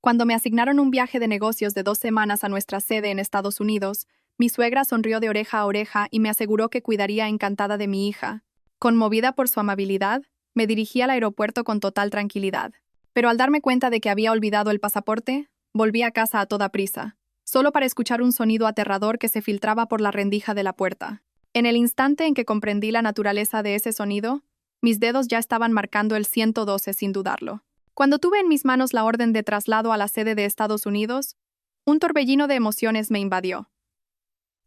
Cuando me asignaron un viaje de negocios de 2 semanas a nuestra sede en Estados Unidos, mi suegra sonrió de oreja a oreja y me aseguró que cuidaría encantada de mi hija. Conmovida por su amabilidad, me dirigí al aeropuerto con total tranquilidad. Pero al darme cuenta de que había olvidado el pasaporte, volví a casa a toda prisa, solo para escuchar un sonido aterrador que se filtraba por la rendija de la puerta. En el instante en que comprendí la naturaleza de ese sonido, mis dedos ya estaban marcando el 112 sin dudarlo. Cuando tuve en mis manos la orden de traslado a la sede de Estados Unidos, un torbellino de emociones me invadió.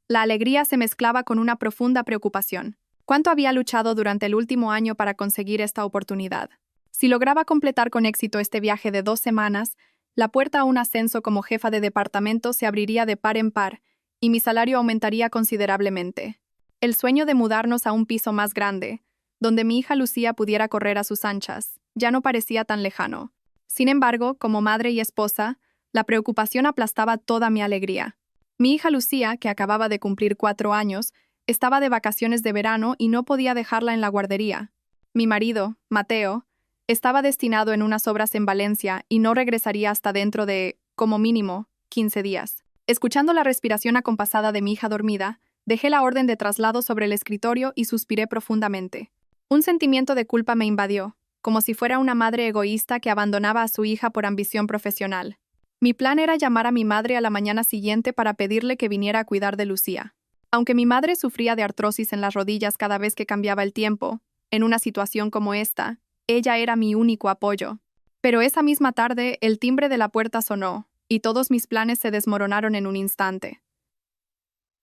La alegría se mezclaba con una profunda preocupación. ¿Cuánto había luchado durante el último año para conseguir esta oportunidad? Si lograba completar con éxito este viaje de 2 semanas, la puerta a un ascenso como jefa de departamento se abriría de par en par y mi salario aumentaría considerablemente. El sueño de mudarnos a un piso más grande, donde mi hija Lucía pudiera correr a sus anchas, ya no parecía tan lejano. Sin embargo, como madre y esposa, la preocupación aplastaba toda mi alegría. Mi hija Lucía, que acababa de cumplir 4 años, estaba de vacaciones de verano y no podía dejarla en la guardería. Mi marido, Mateo, estaba destinado en unas obras en Valencia y no regresaría hasta dentro de, como mínimo, 15 días. Escuchando la respiración acompasada de mi hija dormida, dejé la orden de traslado sobre el escritorio y suspiré profundamente. Un sentimiento de culpa me invadió, como si fuera una madre egoísta que abandonaba a su hija por ambición profesional. Mi plan era llamar a mi madre a la mañana siguiente para pedirle que viniera a cuidar de Lucía. Aunque mi madre sufría de artrosis en las rodillas cada vez que cambiaba el tiempo, en una situación como esta, ella era mi único apoyo. Pero esa misma tarde el timbre de la puerta sonó, y todos mis planes se desmoronaron en un instante.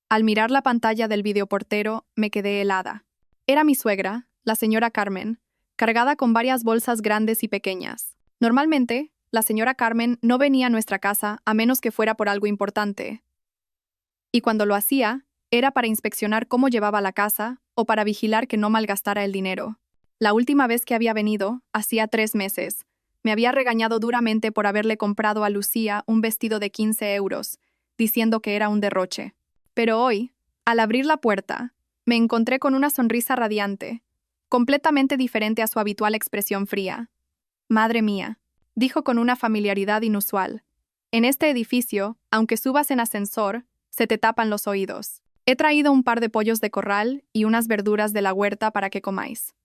Al mirar la pantalla del videoportero, me quedé helada. Era mi suegra, la señora Carmen, cargada con varias bolsas grandes y pequeñas. Normalmente, la señora Carmen no venía a nuestra casa a menos que fuera por algo importante. Y cuando lo hacía, era para inspeccionar cómo llevaba la casa o para vigilar que no malgastara el dinero. La última vez que había venido, hacía 3 meses, me había regañado duramente por haberle comprado a Lucía un vestido de 15 euros, diciendo que era un derroche. Pero hoy, al abrir la puerta, me encontré con una sonrisa radiante, completamente diferente a su habitual expresión fría. «Madre mía», dijo con una familiaridad inusual. «En este edificio, aunque subas en ascensor, se te tapan los oídos. He traído un par de pollos de corral y unas verduras de la huerta para que comáis.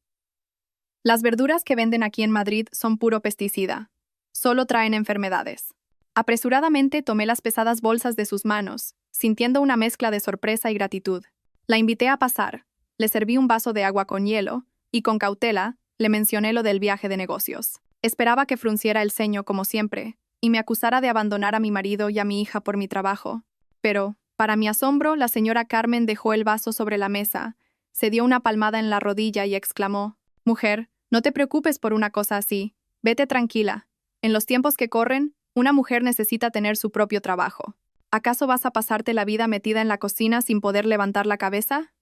Las verduras que venden aquí en Madrid son puro pesticida. Solo traen enfermedades». Apresuradamente tomé las pesadas bolsas de sus manos, sintiendo una mezcla de sorpresa y gratitud. La invité a pasar, le serví un vaso de agua con hielo, y con cautela, le mencioné lo del viaje de negocios. Esperaba que frunciera el ceño como siempre, y me acusara de abandonar a mi marido y a mi hija por mi trabajo. Pero, para mi asombro, la señora Carmen dejó el vaso sobre la mesa, se dio una palmada en la rodilla y exclamó: «Mujer, no te preocupes por una cosa así. Vete tranquila. En los tiempos que corren, una mujer necesita tener su propio trabajo. ¿Acaso vas a pasarte la vida metida en la cocina sin poder levantar la cabeza?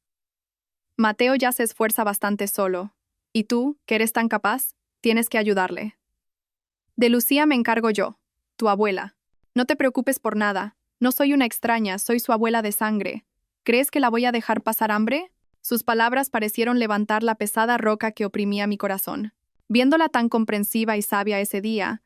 Mateo ya se esfuerza bastante solo. Y tú, que eres tan capaz, tienes que ayudarle. De Lucía me encargo yo, tu abuela. No te preocupes por nada. No soy una extraña, soy su abuela de sangre. ¿Crees que la voy a dejar pasar hambre?» Sus palabras parecieron levantar la pesada roca que oprimía mi corazón. Viéndola tan comprensiva y sabia ese día,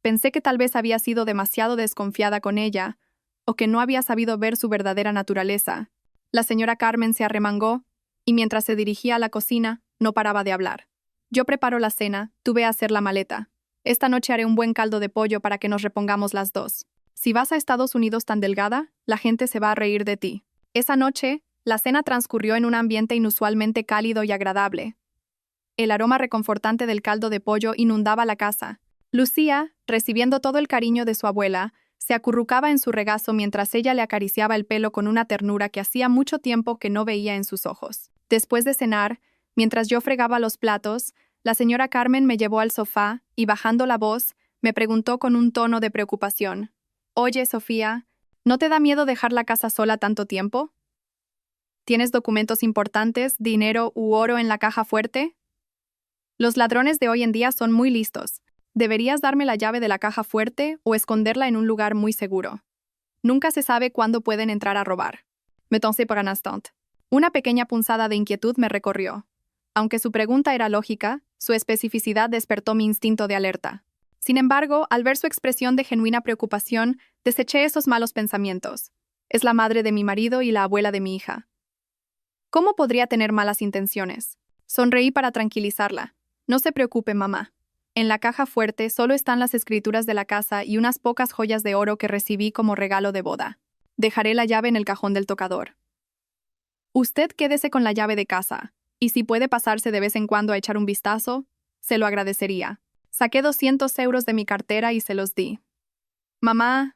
pensé que tal vez había sido demasiado desconfiada con ella, o que no había sabido ver su verdadera naturaleza. La señora Carmen se arremangó, y mientras se dirigía a la cocina, no paraba de hablar. «Yo preparo la cena, tú ve a hacer la maleta. Esta noche haré un buen caldo de pollo para que nos repongamos las dos. Si vas a Estados Unidos tan delgada, la gente se va a reír de ti». Esa noche, la cena transcurrió en un ambiente inusualmente cálido y agradable. El aroma reconfortante del caldo de pollo inundaba la casa. Lucía, recibiendo todo el cariño de su abuela, se acurrucaba en su regazo mientras ella le acariciaba el pelo con una ternura que hacía mucho tiempo que no veía en sus ojos. Después de cenar, mientras yo fregaba los platos, la señora Carmen me llevó al sofá y, bajando la voz, me preguntó con un tono de preocupación: «Oye, Sofía, ¿no te da miedo dejar la casa sola tanto tiempo? ¿Tienes documentos importantes, dinero u oro en la caja fuerte? Los ladrones de hoy en día son muy listos. Deberías darme la llave de la caja fuerte o esconderla en un lugar muy seguro. Nunca se sabe cuándo pueden entrar a robar». Me pensé por un instante. Una pequeña punzada de inquietud me recorrió. Aunque su pregunta era lógica, su especificidad despertó mi instinto de alerta. Sin embargo, al ver su expresión de genuina preocupación, deseché esos malos pensamientos. Es la madre de mi marido y la abuela de mi hija. ¿Cómo podría tener malas intenciones? Sonreí para tranquilizarla. No se preocupe, mamá. En la caja fuerte solo están las escrituras de la casa y unas pocas joyas de oro que recibí como regalo de boda. Dejaré la llave en el cajón del tocador. Usted quédese con la llave de casa, y si puede pasarse de vez en cuando a echar un vistazo, se lo agradecería. Saqué 200 euros de mi cartera y se los di. Mamá,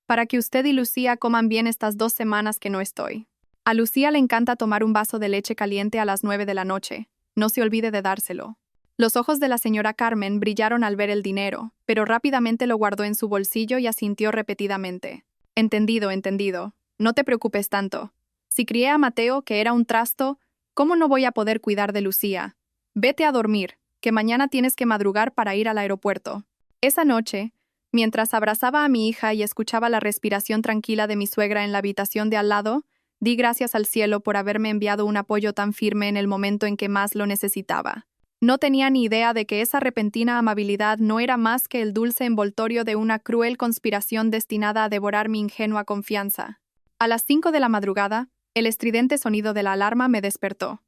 para que usted y Lucía coman bien estas 2 semanas que no estoy. A Lucía le encanta tomar un vaso de leche caliente a las 9 de la noche. No se olvide de dárselo. Los ojos de la señora Carmen brillaron al ver el dinero, pero rápidamente lo guardó en su bolsillo y asintió repetidamente. Entendido, entendido. No te preocupes tanto. Si crié a Mateo, que era un trasto, ¿cómo no voy a poder cuidar de Lucía? Vete a dormir, que mañana tienes que madrugar para ir al aeropuerto. Esa noche, mientras abrazaba a mi hija y escuchaba la respiración tranquila de mi suegra en la habitación de al lado, di gracias al cielo por haberme enviado un apoyo tan firme en el momento en que más lo necesitaba. No tenía ni idea de que esa repentina amabilidad no era más que el dulce envoltorio de una cruel conspiración destinada a devorar mi ingenua confianza. A las 5 de la madrugada, el estridente sonido de la alarma me despertó.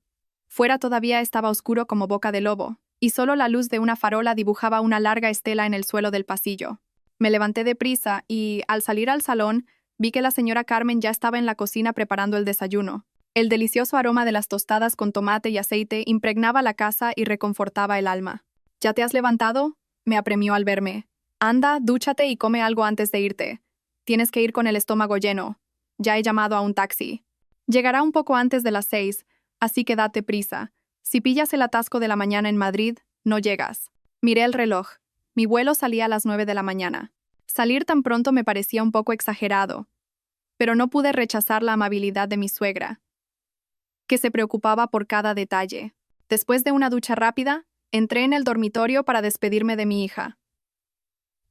Fuera todavía estaba oscuro como boca de lobo, y solo la luz de una farola dibujaba una larga estela en el suelo del pasillo. Me levanté deprisa y, al salir al salón, vi que la señora Carmen ya estaba en la cocina preparando el desayuno. El delicioso aroma de las tostadas con tomate y aceite impregnaba la casa y reconfortaba el alma. ¿Ya te has levantado?, me apremió al verme. Anda, dúchate y come algo antes de irte. Tienes que ir con el estómago lleno. Ya he llamado a un taxi. Llegará un poco antes de las 6, así que date prisa. Si pillas el atasco de la mañana en Madrid, no llegas. Miré el reloj. Mi vuelo salía a las 9 de la mañana. Salir tan pronto me parecía un poco exagerado, pero no pude rechazar la amabilidad de mi suegra, que se preocupaba por cada detalle. Después de una ducha rápida, entré en el dormitorio para despedirme de mi hija.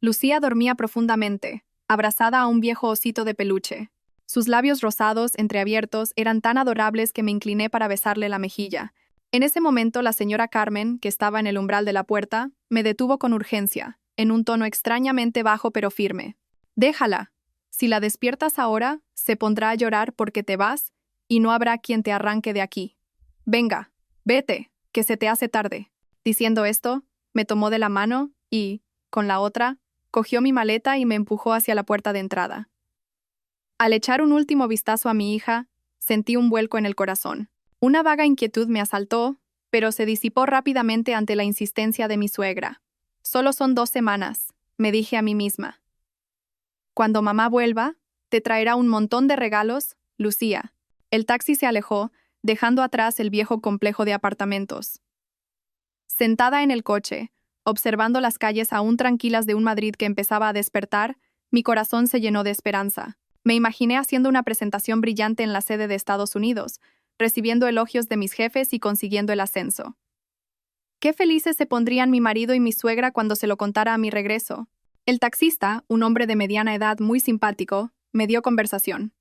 Lucía dormía profundamente, abrazada a un viejo osito de peluche. Sus labios rosados, entreabiertos, eran tan adorables que me incliné para besarle la mejilla. En ese momento, la señora Carmen, que estaba en el umbral de la puerta, me detuvo con urgencia, en un tono extrañamente bajo pero firme. Déjala. Si la despiertas ahora, se pondrá a llorar porque te vas y no habrá quien te arranque de aquí. Venga, vete, que se te hace tarde. Diciendo esto, me tomó de la mano y, con la otra, cogió mi maleta y me empujó hacia la puerta de entrada. Al echar un último vistazo a mi hija, sentí un vuelco en el corazón. Una vaga inquietud me asaltó, pero se disipó rápidamente ante la insistencia de mi suegra. Solo son 2 semanas, me dije a mí misma. Cuando mamá vuelva, te traerá un montón de regalos, Lucía. El taxi se alejó, dejando atrás el viejo complejo de apartamentos. Sentada en el coche, observando las calles aún tranquilas de un Madrid que empezaba a despertar, mi corazón se llenó de esperanza. Me imaginé haciendo una presentación brillante en la sede de Estados Unidos, recibiendo elogios de mis jefes y consiguiendo el ascenso. Qué felices se pondrían mi marido y mi suegra cuando se lo contara a mi regreso. El taxista, un hombre de mediana edad muy simpático, me dio conversación.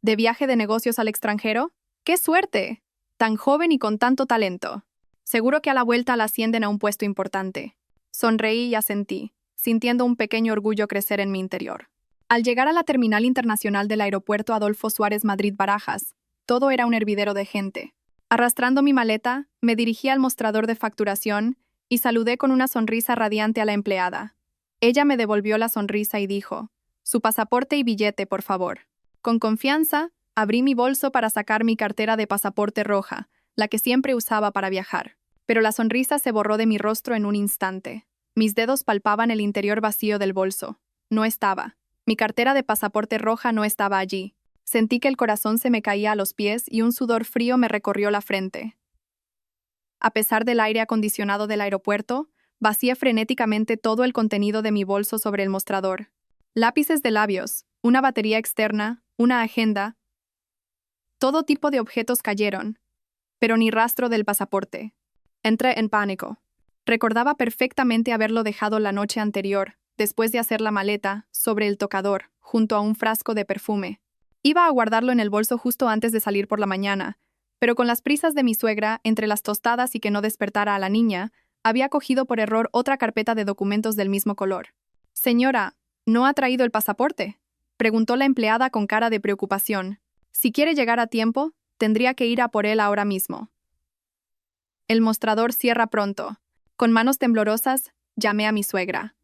¿De viaje de negocios al extranjero? ¡Qué suerte! Tan joven y con tanto talento. Seguro que a la vuelta la ascienden a un puesto importante. Sonreí y asentí, sintiendo un pequeño orgullo crecer en mi interior. Al llegar a la terminal internacional del aeropuerto Adolfo Suárez Madrid-Barajas, todo era un hervidero de gente. Arrastrando mi maleta, me dirigí al mostrador de facturación y saludé con una sonrisa radiante a la empleada. Ella me devolvió la sonrisa y dijo, «Su pasaporte y billete, por favor». Con confianza, abrí mi bolso para sacar mi cartera de pasaporte roja, la que siempre usaba para viajar. Pero la sonrisa se borró de mi rostro en un instante. Mis dedos palpaban el interior vacío del bolso. No estaba. Mi cartera de pasaporte roja no estaba allí. Sentí que el corazón se me caía a los pies y un sudor frío me recorrió la frente. A pesar del aire acondicionado del aeropuerto, vacié frenéticamente todo el contenido de mi bolso sobre el mostrador. Lápices de labios, una batería externa, una agenda. Todo tipo de objetos cayeron, pero ni rastro del pasaporte. Entré en pánico. Recordaba perfectamente haberlo dejado la noche anterior, después de hacer la maleta, sobre el tocador, junto a un frasco de perfume. Iba a guardarlo en el bolso justo antes de salir por la mañana, pero con las prisas de mi suegra, entre las tostadas y que no despertara a la niña, Había cogido por error otra carpeta de documentos del mismo color. Señora, ¿no ha traído el pasaporte?, preguntó la empleada con cara de preocupación. Si quiere llegar a tiempo, tendría que ir a por él ahora mismo. El mostrador cierra pronto. Con manos temblorosas, llamé a mi suegra.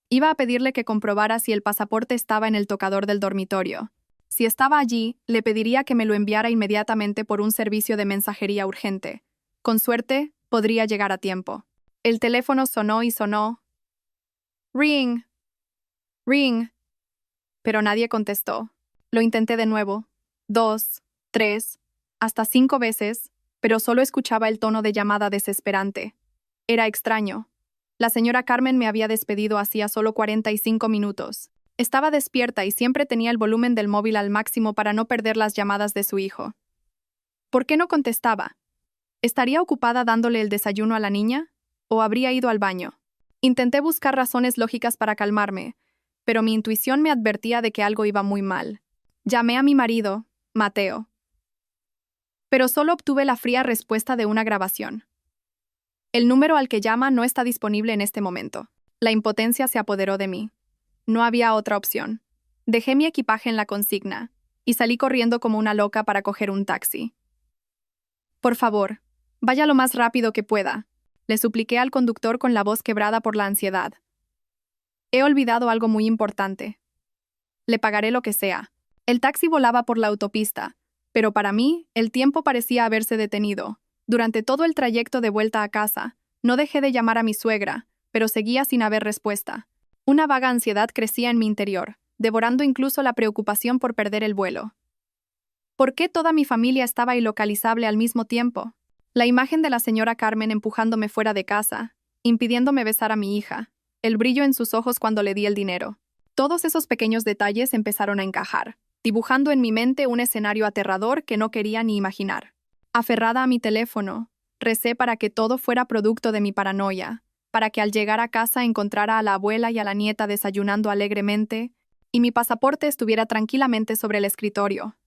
Iba a pedirle que comprobara si el pasaporte estaba en el tocador del dormitorio. Si estaba allí, le pediría que me lo enviara inmediatamente por un servicio de mensajería urgente. Con suerte, podría llegar a tiempo. El teléfono sonó y sonó. Ring. Ring. Pero nadie contestó. Lo intenté de nuevo. 2, 3, hasta 5 veces, pero solo escuchaba el tono de llamada desesperante. Era extraño. La señora Carmen me había despedido hacía solo 45 minutos. Estaba despierta y siempre tenía el volumen del móvil al máximo para no perder las llamadas de su hijo. ¿Por qué no contestaba? ¿Estaría ocupada dándole el desayuno a la niña? ¿O habría ido al baño? Intenté buscar razones lógicas para calmarme, pero mi intuición me advertía de que algo iba muy mal. Llamé a mi marido, Mateo. Pero solo obtuve la fría respuesta de una grabación. El número al que llama no está disponible en este momento. La impotencia se apoderó de mí. No había otra opción. Dejé mi equipaje en la consigna y salí corriendo como una loca para coger un taxi. Por favor, vaya lo más rápido que pueda, le supliqué al conductor con la voz quebrada por la ansiedad. He olvidado algo muy importante. Le pagaré lo que sea. El taxi volaba por la autopista, pero para mí, el tiempo parecía haberse detenido. Durante todo el trayecto de vuelta a casa, no dejé de llamar a mi suegra, pero seguía sin haber respuesta. Una vaga ansiedad crecía en mi interior, devorando incluso la preocupación por perder el vuelo. ¿Por qué toda mi familia estaba ilocalizable al mismo tiempo? La imagen de la señora Carmen empujándome fuera de casa, impidiéndome besar a mi hija, el brillo en sus ojos cuando le di el dinero. Todos esos pequeños detalles empezaron a encajar, dibujando en mi mente un escenario aterrador que no quería ni imaginar. Aferrada a mi teléfono, recé para que todo fuera producto de mi paranoia, para que al llegar a casa encontrara a la abuela y a la nieta desayunando alegremente, y mi pasaporte estuviera tranquilamente sobre el escritorio.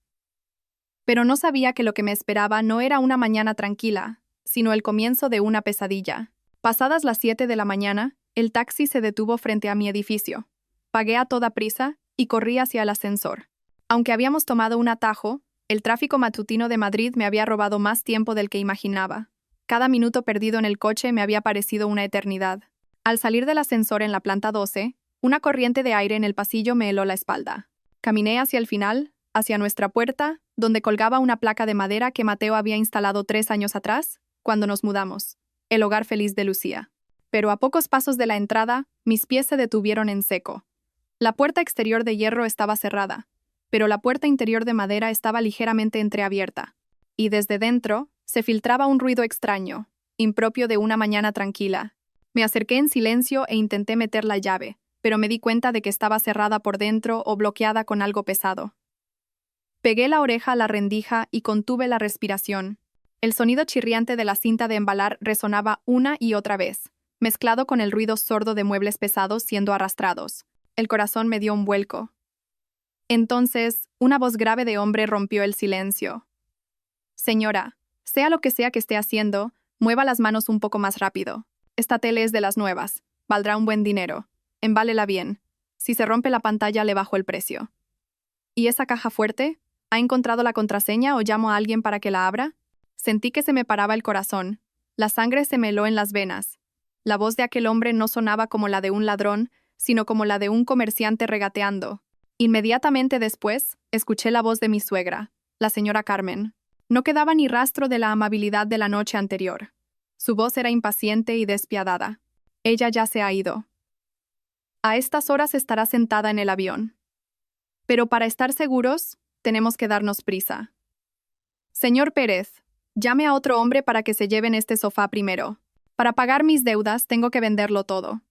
Pero no sabía que lo que me esperaba no era una mañana tranquila, sino el comienzo de una pesadilla. Pasadas las 7 de la mañana, el taxi se detuvo frente a mi edificio. Pagué a toda prisa y corrí hacia el ascensor. Aunque habíamos tomado un atajo, el tráfico matutino de Madrid me había robado más tiempo del que imaginaba. Cada minuto perdido en el coche me había parecido una eternidad. Al salir del ascensor en la planta 12, una corriente de aire en el pasillo me heló la espalda. Caminé hacia el final, hacia nuestra puerta, donde colgaba una placa de madera que Mateo había instalado 3 años atrás, cuando nos mudamos, el hogar feliz de Lucía. Pero a pocos pasos de la entrada, mis pies se detuvieron en seco. La puerta exterior de hierro estaba cerrada, pero la puerta interior de madera estaba ligeramente entreabierta, y desde dentro se filtraba un ruido extraño, impropio de una mañana tranquila. Me acerqué en silencio e intenté meter la llave, pero me di cuenta de que estaba cerrada por dentro o bloqueada con algo pesado. Pegué la oreja a la rendija y contuve la respiración. El sonido chirriante de la cinta de embalar resonaba una y otra vez, mezclado con el ruido sordo de muebles pesados siendo arrastrados. El corazón me dio un vuelco. Entonces, una voz grave de hombre rompió el silencio. Señora, sea lo que sea que esté haciendo, mueva las manos un poco más rápido. Esta tele es de las nuevas. Valdrá un buen dinero. Embálela bien. Si se rompe la pantalla, le bajo el precio. ¿Y esa caja fuerte? ¿Ha encontrado la contraseña o llamo a alguien para que la abra? Sentí que se me paraba el corazón. La sangre se me heló en las venas. La voz de aquel hombre no sonaba como la de un ladrón, sino como la de un comerciante regateando. Inmediatamente después, escuché la voz de mi suegra, la señora Carmen. No quedaba ni rastro de la amabilidad de la noche anterior. Su voz era impaciente y despiadada. Ella ya se ha ido. A estas horas estará sentada en el avión. Pero para estar seguros, tenemos que darnos prisa. Señor Pérez, llame a otro hombre para que se lleven este sofá primero. Para pagar mis deudas tengo que venderlo todo.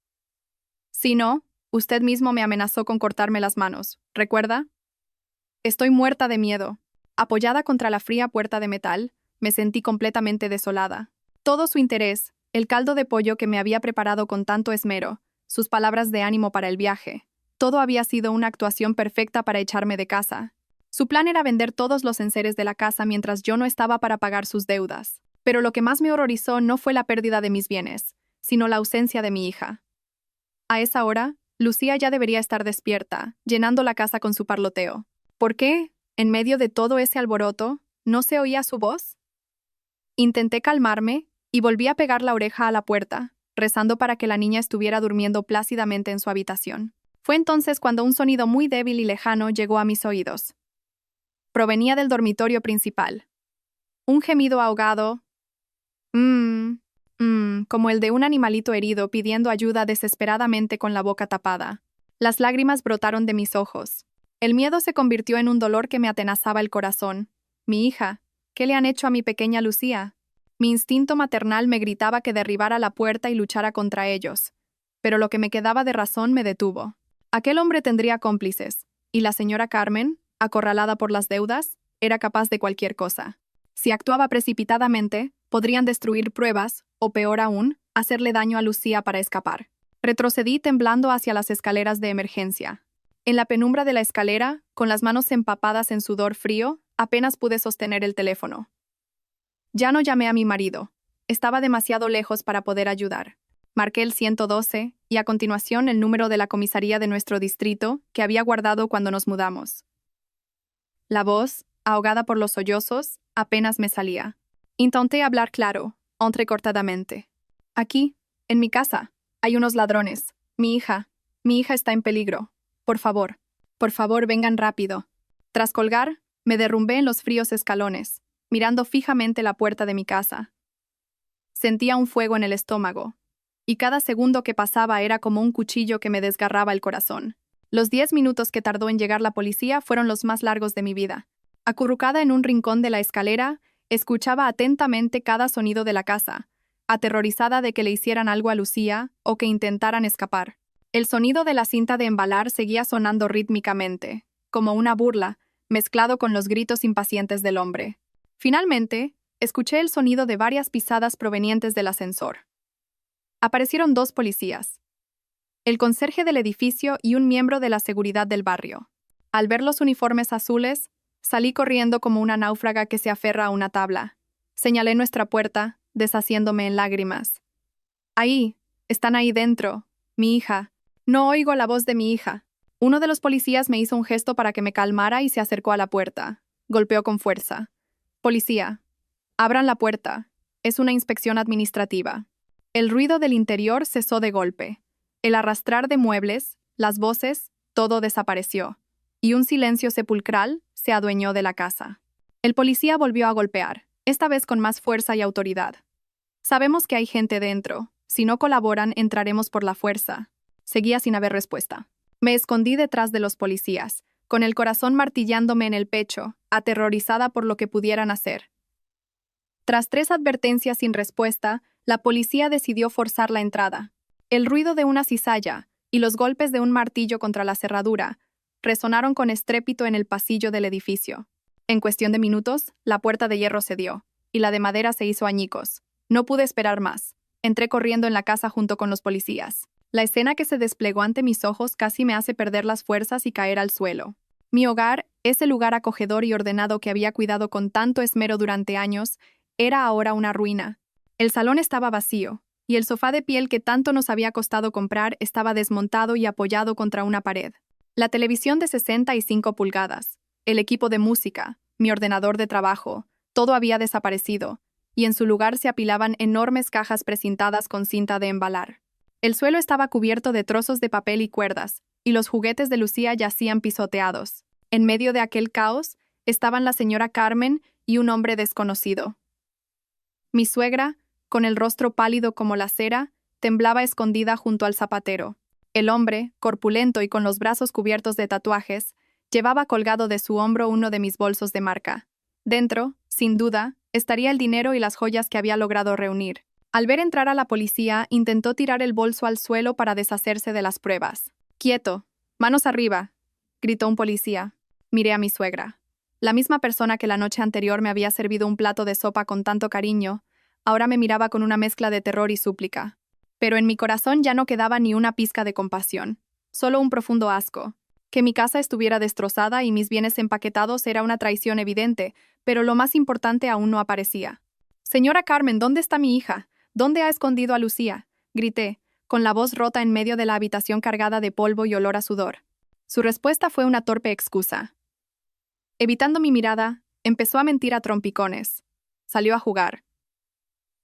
Si no, usted mismo me amenazó con cortarme las manos, ¿recuerda? Estoy muerta de miedo. Apoyada contra la fría puerta de metal, me sentí completamente desolada. Todo su interés, el caldo de pollo que me había preparado con tanto esmero, sus palabras de ánimo para el viaje, todo había sido una actuación perfecta para echarme de casa. Su plan era vender todos los enseres de la casa mientras yo no estaba para pagar sus deudas. Pero lo que más me horrorizó no fue la pérdida de mis bienes, sino la ausencia de mi hija. A esa hora, Lucía ya debería estar despierta, llenando la casa con su parloteo. ¿Por qué, en medio de todo ese alboroto, no se oía su voz? Intenté calmarme y volví a pegar la oreja a la puerta, rezando para que la niña estuviera durmiendo plácidamente en su habitación. Fue entonces cuando un sonido muy débil y lejano llegó a mis oídos. Provenía del dormitorio principal. Un gemido ahogado, como el de un animalito herido pidiendo ayuda desesperadamente con la boca tapada. Las lágrimas brotaron de mis ojos. El miedo se convirtió en un dolor que me atenazaba el corazón. Mi hija, ¿qué le han hecho a mi pequeña Lucía? Mi instinto maternal me gritaba que derribara la puerta y luchara contra ellos. Pero lo que me quedaba de razón me detuvo. Aquel hombre tendría cómplices, y la señora Carmen, acorralada por las deudas, era capaz de cualquier cosa. Si actuaba precipitadamente, podrían destruir pruebas, o peor aún, hacerle daño a Lucía para escapar. Retrocedí temblando hacia las escaleras de emergencia. En la penumbra de la escalera, con las manos empapadas en sudor frío, apenas pude sostener el teléfono. Ya no llamé a mi marido. Estaba demasiado lejos para poder ayudar. Marqué el 112 y a continuación el número de la comisaría de nuestro distrito que había guardado cuando nos mudamos. La voz, ahogada por los sollozos, apenas me salía. Intenté hablar claro, entrecortadamente. Aquí, en mi casa, hay unos ladrones. Mi hija está en peligro. Por favor, vengan rápido. Tras colgar, me derrumbé en los fríos escalones, mirando fijamente la puerta de mi casa. Sentía un fuego en el estómago, y cada segundo que pasaba era como un cuchillo que me desgarraba el corazón. Los 10 minutos que tardó en llegar la policía fueron los más largos de mi vida. Acurrucada en un rincón de la escalera, escuchaba atentamente cada sonido de la casa, aterrorizada de que le hicieran algo a Lucía o que intentaran escapar. El sonido de la cinta de embalar seguía sonando rítmicamente, como una burla, mezclado con los gritos impacientes del hombre. Finalmente, escuché el sonido de varias pisadas provenientes del ascensor. Aparecieron 2 policías, el conserje del edificio y un miembro de la seguridad del barrio. Al ver los uniformes azules, salí corriendo como una náufraga que se aferra a una tabla. Señalé nuestra puerta, deshaciéndome en lágrimas. Ahí, están ahí dentro, mi hija. No oigo la voz de mi hija. Uno de los policías me hizo un gesto para que me calmara y se acercó a la puerta. Golpeó con fuerza. Policía, abran la puerta. Es una inspección administrativa. El ruido del interior cesó de golpe. El arrastrar de muebles, las voces, todo desapareció, y un silencio sepulcral se adueñó de la casa. El policía volvió a golpear, esta vez con más fuerza y autoridad. Sabemos que hay gente dentro. Si no colaboran, entraremos por la fuerza. Seguía sin haber respuesta. Me escondí detrás de los policías, con el corazón martillándome en el pecho, aterrorizada por lo que pudieran hacer. Tras 3 advertencias sin respuesta, la policía decidió forzar la entrada. El ruido de una cizalla y los golpes de un martillo contra la cerradura resonaron con estrépito en el pasillo del edificio. En cuestión de minutos, la puerta de hierro cedió, y la de madera se hizo añicos. No pude esperar más. Entré corriendo en la casa junto con los policías. La escena que se desplegó ante mis ojos casi me hace perder las fuerzas y caer al suelo. Mi hogar, ese lugar acogedor y ordenado que había cuidado con tanto esmero durante años, era ahora una ruina. El salón estaba vacío, y el sofá de piel que tanto nos había costado comprar estaba desmontado y apoyado contra una pared. La televisión de 65 pulgadas, el equipo de música, mi ordenador de trabajo, todo había desaparecido, y en su lugar se apilaban enormes cajas precintadas con cinta de embalar. El suelo estaba cubierto de trozos de papel y cuerdas, y los juguetes de Lucía yacían pisoteados. En medio de aquel caos estaban la señora Carmen y un hombre desconocido. Mi suegra, con el rostro pálido como la cera, temblaba escondida junto al zapatero. El hombre, corpulento y con los brazos cubiertos de tatuajes, llevaba colgado de su hombro uno de mis bolsos de marca. Dentro, sin duda, estaría el dinero y las joyas que había logrado reunir. Al ver entrar a la policía, intentó tirar el bolso al suelo para deshacerse de las pruebas. «¡Quieto! ¡Manos arriba!», gritó un policía. Miré a mi suegra. La misma persona que la noche anterior me había servido un plato de sopa con tanto cariño, ahora me miraba con una mezcla de terror y súplica. Pero en mi corazón ya no quedaba ni una pizca de compasión, solo un profundo asco. Que mi casa estuviera destrozada y mis bienes empaquetados era una traición evidente, pero lo más importante aún no aparecía. «Señora Carmen, ¿dónde está mi hija? ¿Dónde ha escondido a Lucía?», grité, con la voz rota en medio de la habitación cargada de polvo y olor a sudor. Su respuesta fue una torpe excusa. Evitando mi mirada, empezó a mentir a trompicones. Salió a jugar.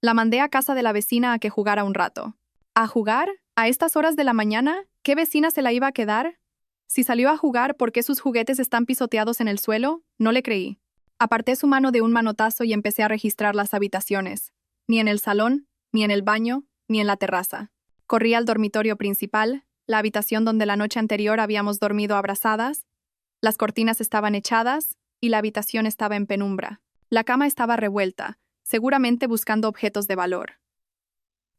La mandé a casa de la vecina a que jugara un rato. ¿A jugar? ¿A estas horas de la mañana? ¿Qué vecina se la iba a quedar? Si salió a jugar, ¿por qué sus juguetes están pisoteados en el suelo? No le creí. Aparté su mano de un manotazo y empecé a registrar las habitaciones. Ni en el salón, ni en el baño, ni en la terraza. Corrí al dormitorio principal, la habitación donde la noche anterior habíamos dormido abrazadas. Las cortinas estaban echadas y la habitación estaba en penumbra. La cama estaba revuelta, seguramente buscando objetos de valor.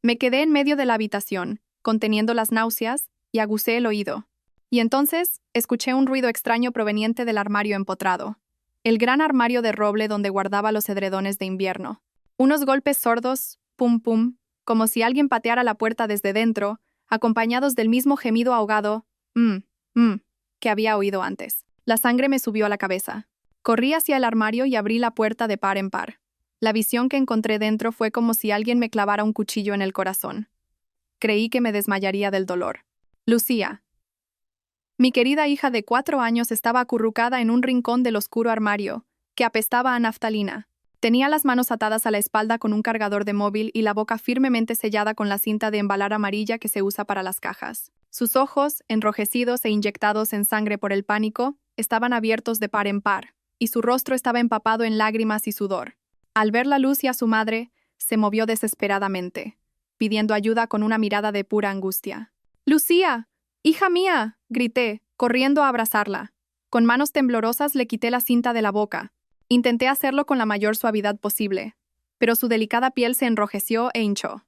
Me quedé en medio de la habitación, conteniendo las náuseas, y aguzé el oído. Y entonces, escuché un ruido extraño proveniente del armario empotrado. El gran armario de roble donde guardaba los edredones de invierno. Unos golpes sordos, pum pum, como si alguien pateara la puerta desde dentro, acompañados del mismo gemido ahogado, que había oído antes. La sangre me subió a la cabeza. Corrí hacia el armario y abrí la puerta de par en par. La visión que encontré dentro fue como si alguien me clavara un cuchillo en el corazón. Creí que me desmayaría del dolor. Lucía. Mi querida hija de 4 años estaba acurrucada en un rincón del oscuro armario, que apestaba a naftalina. Tenía las manos atadas a la espalda con un cargador de móvil y la boca firmemente sellada con la cinta de embalar amarilla que se usa para las cajas. Sus ojos, enrojecidos e inyectados en sangre por el pánico, estaban abiertos de par en par, y su rostro estaba empapado en lágrimas y sudor. Al ver la luz y a su madre, se movió desesperadamente, pidiendo ayuda con una mirada de pura angustia. «¡Lucía! ¡Hija mía!», grité, corriendo a abrazarla. Con manos temblorosas le quité la cinta de la boca. Intenté hacerlo con la mayor suavidad posible, pero su delicada piel se enrojeció e hinchó.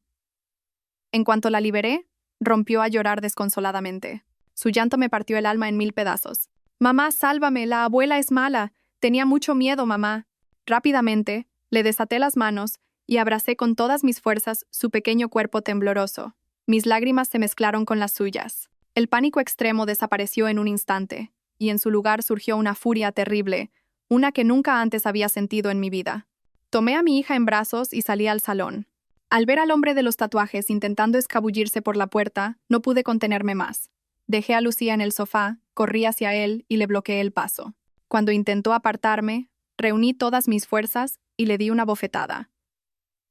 En cuanto la liberé, rompió a llorar desconsoladamente. Su llanto me partió el alma en 1000 pedazos. «Mamá, sálvame, la abuela es mala. Tenía mucho miedo, mamá». Rápidamente, le desaté las manos y abracé con todas mis fuerzas su pequeño cuerpo tembloroso. Mis lágrimas se mezclaron con las suyas. El pánico extremo desapareció en un instante, y en su lugar surgió una furia terrible, una que nunca antes había sentido en mi vida. Tomé a mi hija en brazos y salí al salón. Al ver al hombre de los tatuajes intentando escabullirse por la puerta, no pude contenerme más. Dejé a Lucía en el sofá, corrí hacia él y le bloqueé el paso. Cuando intentó apartarme, reuní todas mis fuerzas y le di una bofetada.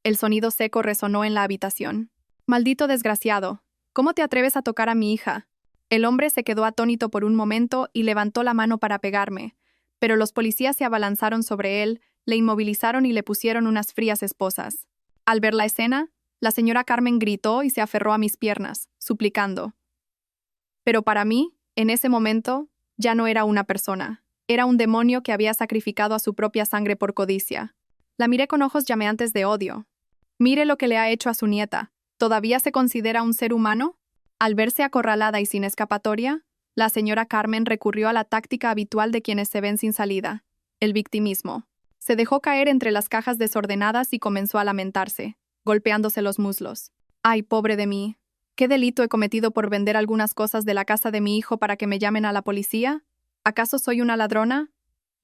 El sonido seco resonó en la habitación. «Maldito desgraciado, ¿cómo te atreves a tocar a mi hija?». El hombre se quedó atónito por un momento y levantó la mano para pegarme, pero los policías se abalanzaron sobre él, le inmovilizaron y le pusieron unas frías esposas. Al ver la escena, la señora Carmen gritó y se aferró a mis piernas, suplicando. Pero para mí, en ese momento, ya no era una persona. Era un demonio que había sacrificado a su propia sangre por codicia. La miré con ojos llameantes de odio. «Mire lo que le ha hecho a su nieta. ¿Todavía se considera un ser humano?». Al verse acorralada y sin escapatoria, la señora Carmen recurrió a la táctica habitual de quienes se ven sin salida, el victimismo. Se dejó caer entre las cajas desordenadas y comenzó a lamentarse, golpeándose los muslos. «Ay, pobre de mí. ¿Qué delito he cometido por vender algunas cosas de la casa de mi hijo para que me llamen a la policía? ¿Acaso soy una ladrona?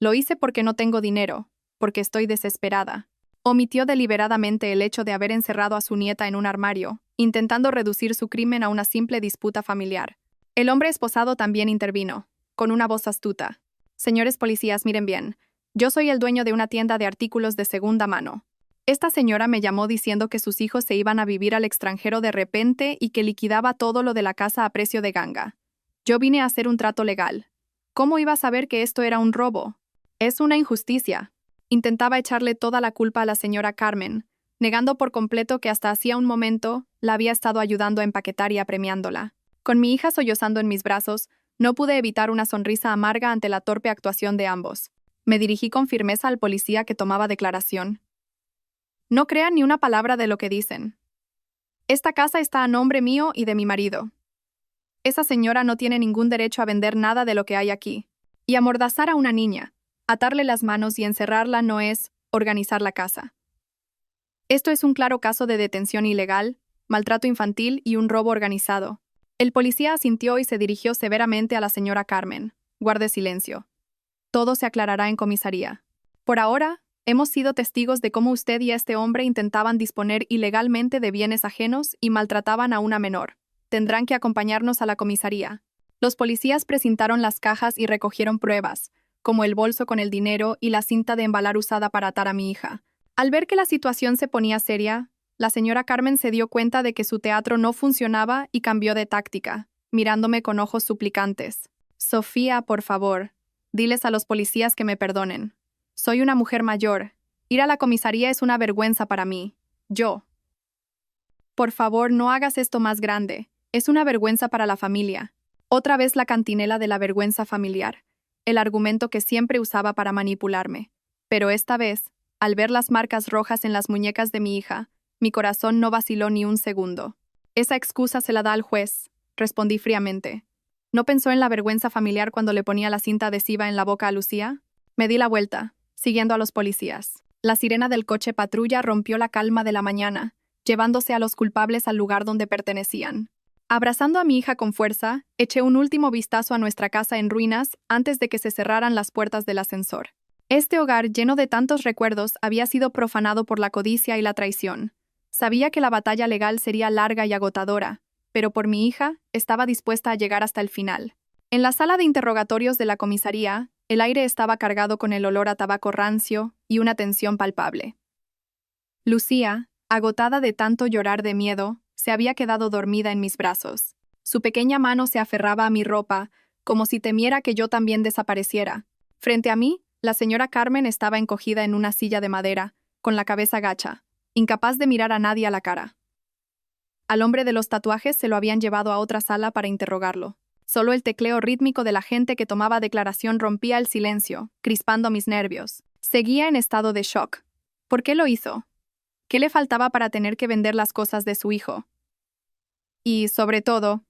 Lo hice porque no tengo dinero, porque estoy desesperada». Omitió deliberadamente el hecho de haber encerrado a su nieta en un armario, intentando reducir su crimen a una simple disputa familiar. El hombre esposado también intervino, con una voz astuta. «Señores policías, miren bien. Yo soy el dueño de una tienda de artículos de segunda mano. Esta señora me llamó diciendo que sus hijos se iban a vivir al extranjero de repente y que liquidaba todo lo de la casa a precio de ganga. Yo vine a hacer un trato legal. ¿Cómo iba a saber que esto era un robo? Es una injusticia». Intentaba echarle toda la culpa a la señora Carmen, negando por completo que hasta hacía un momento la había estado ayudando a empaquetar y apremiándola. Con mi hija sollozando en mis brazos, no pude evitar una sonrisa amarga ante la torpe actuación de ambos. Me dirigí con firmeza al policía que tomaba declaración. «No crean ni una palabra de lo que dicen. Esta casa está a nombre mío y de mi marido. Esa señora no tiene ningún derecho a vender nada de lo que hay aquí. Y amordazar a una niña, atarle las manos y encerrarla no es organizar la casa. Esto es un claro caso de detención ilegal, maltrato infantil y un robo organizado». El policía asintió y se dirigió severamente a la señora Carmen. «Guarde silencio. Todo se aclarará en comisaría. Por ahora, Hemos sido testigos de cómo usted y este hombre intentaban disponer ilegalmente de bienes ajenos y maltrataban a una menor. Tendrán que acompañarnos a la comisaría. Los policías precintaron las cajas y recogieron pruebas, como el bolso con el dinero y la cinta de embalar usada para atar a mi hija. Al ver que la situación se ponía seria, la señora Carmen se dio cuenta de que su teatro no funcionaba y cambió de táctica, mirándome con ojos suplicantes. Sofía, por favor, diles a los policías que me perdonen. Soy una mujer mayor. Ir a la comisaría es una vergüenza para mí. Yo. Por favor, no hagas esto más grande. Es una vergüenza para la familia. Otra vez la cantinela de la vergüenza familiar, el argumento que siempre usaba para manipularme. Pero esta vez, al ver las marcas rojas en las muñecas de mi hija, mi corazón no vaciló ni un segundo. Esa excusa se la da al juez, respondí fríamente. ¿No pensó en la vergüenza familiar cuando le ponía la cinta adhesiva en la boca a Lucía? Me di la vuelta, siguiendo a los policías. La sirena del coche patrulla rompió la calma de la mañana, llevándose a los culpables al lugar donde pertenecían. Abrazando a mi hija con fuerza, eché un último vistazo a nuestra casa en ruinas antes de que se cerraran las puertas del ascensor. Este hogar, lleno de tantos recuerdos, había sido profanado por la codicia y la traición. Sabía que la batalla legal sería larga y agotadora, pero por mi hija estaba dispuesta a llegar hasta el final. En la sala de interrogatorios de la comisaría, el aire estaba cargado con el olor a tabaco rancio y una tensión palpable. Lucía, agotada de tanto llorar de miedo, se había quedado dormida en mis brazos. Su pequeña mano se aferraba a mi ropa, como si temiera que yo también desapareciera. Frente a mí, la señora Carmen estaba encogida en una silla de madera, con la cabeza gacha, incapaz de mirar a nadie a la cara. Al hombre de los tatuajes se lo habían llevado a otra sala para interrogarlo. Solo el tecleo rítmico de la gente que tomaba declaración rompía el silencio, crispando mis nervios. Seguía en estado de shock. ¿Por qué lo hizo? ¿Qué le faltaba para tener que vender las cosas de su hijo? Y, sobre todo,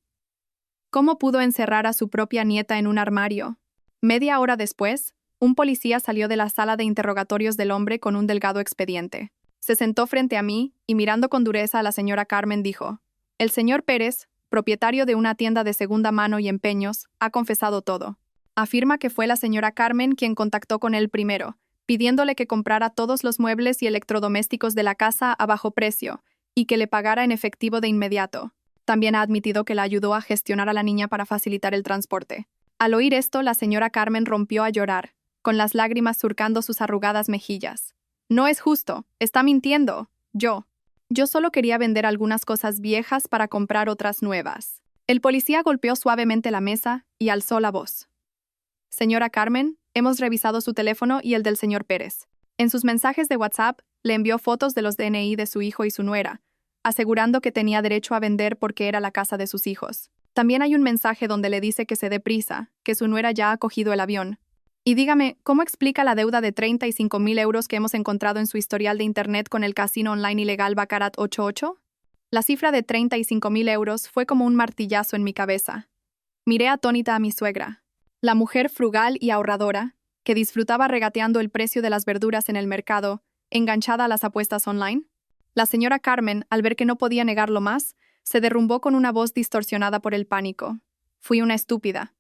¿cómo pudo encerrar a su propia nieta en un armario? Media hora después, un policía salió de la sala de interrogatorios del hombre con un delgado expediente. Se sentó frente a mí y, mirando con dureza a la señora Carmen, dijo: «El señor Pérez, propietario de una tienda de segunda mano y empeños, ha confesado todo. Afirma que fue la señora Carmen quien contactó con él primero, pidiéndole que comprara todos los muebles y electrodomésticos de la casa a bajo precio y que le pagara en efectivo de inmediato. También ha admitido que la ayudó a gestionar a la niña para facilitar el transporte». Al oír esto, la señora Carmen rompió a llorar, con las lágrimas surcando sus arrugadas mejillas. «No es justo, está mintiendo. Yo solo quería vender algunas cosas viejas para comprar otras nuevas». El policía golpeó suavemente la mesa y alzó la voz. «Señora Carmen, hemos revisado su teléfono y el del señor Pérez. En sus mensajes de WhatsApp, le envió fotos de los DNI de su hijo y su nuera, asegurando que tenía derecho a vender porque era la casa de sus hijos. También hay un mensaje donde le dice que se dé prisa, que su nuera ya ha cogido el avión. Y dígame, ¿cómo explica la deuda de 35,000 euros que hemos encontrado en su historial de internet con el casino online ilegal Baccarat 88? La cifra de 35,000 euros fue como un martillazo en mi cabeza. Miré atónita a mi suegra, la mujer frugal y ahorradora, que disfrutaba regateando el precio de las verduras en el mercado, enganchada a las apuestas online. La señora Carmen, al ver que no podía negarlo más, se derrumbó con una voz distorsionada por el pánico. Fui una estúpida.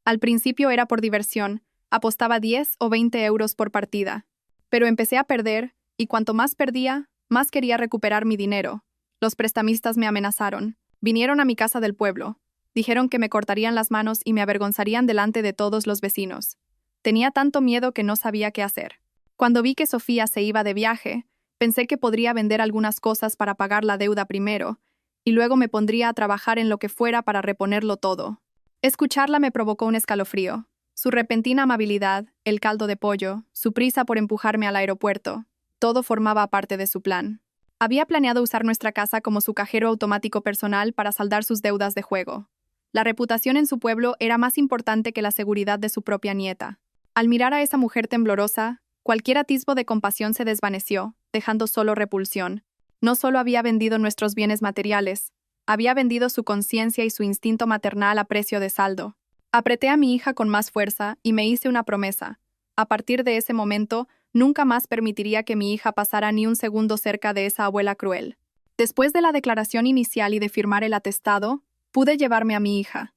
Al principio era por diversión, apostaba 10 o 20 euros por partida. Pero empecé a perder, y cuanto más perdía, más quería recuperar mi dinero. Los prestamistas me amenazaron. Vinieron a mi casa del pueblo. Dijeron que me cortarían las manos y me avergonzarían delante de todos los vecinos. Tenía tanto miedo que no sabía qué hacer. Cuando vi que Sofía se iba de viaje, pensé que podría vender algunas cosas para pagar la deuda primero, y luego me pondría a trabajar en lo que fuera para reponerlo todo. Escucharla me provocó un escalofrío. Su repentina amabilidad, el caldo de pollo, su prisa por empujarme al aeropuerto, todo formaba parte de su plan. Había planeado usar nuestra casa como su cajero automático personal para saldar sus deudas de juego. La reputación en su pueblo era más importante que la seguridad de su propia nieta. Al mirar a esa mujer temblorosa, cualquier atisbo de compasión se desvaneció, dejando solo repulsión. No solo había vendido nuestros bienes materiales, había vendido su conciencia y su instinto maternal a precio de saldo. Apreté a mi hija con más fuerza y me hice una promesa. A partir de ese momento, nunca más permitiría que mi hija pasara ni un segundo cerca de esa abuela cruel. Después de la declaración inicial y de firmar el atestado, pude llevarme a mi hija.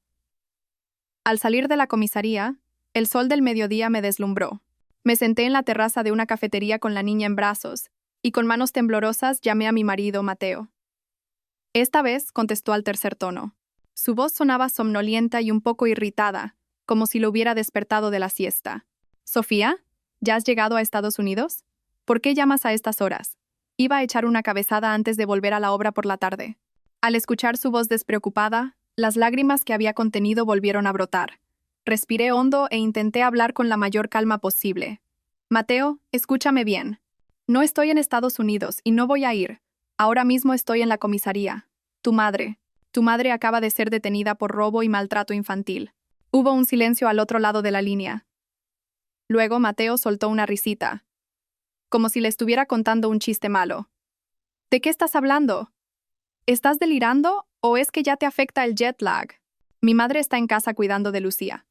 Al salir de la comisaría, el sol del mediodía me deslumbró. Me senté en la terraza de una cafetería con la niña en brazos, y con manos temblorosas llamé a mi marido, Mateo. Esta vez contestó al tercer tono. Su voz sonaba somnolienta y un poco irritada, como si lo hubiera despertado de la siesta. «Sofía, ¿ya has llegado a Estados Unidos? ¿Por qué llamas a estas horas?» Iba a echar una cabezada antes de volver a la obra por la tarde. Al escuchar su voz despreocupada, las lágrimas que había contenido volvieron a brotar. Respiré hondo e intenté hablar con la mayor calma posible. «Mateo, escúchame bien. No estoy en Estados Unidos y no voy a ir. Ahora mismo estoy en la comisaría. Tu madre acaba de ser detenida por robo y maltrato infantil». Hubo un silencio al otro lado de la línea. Luego Mateo soltó una risita, como si le estuviera contando un chiste malo. «¿De qué estás hablando? ¿Estás delirando o es que ya te afecta el jet lag? Mi madre está en casa cuidando de Lucía.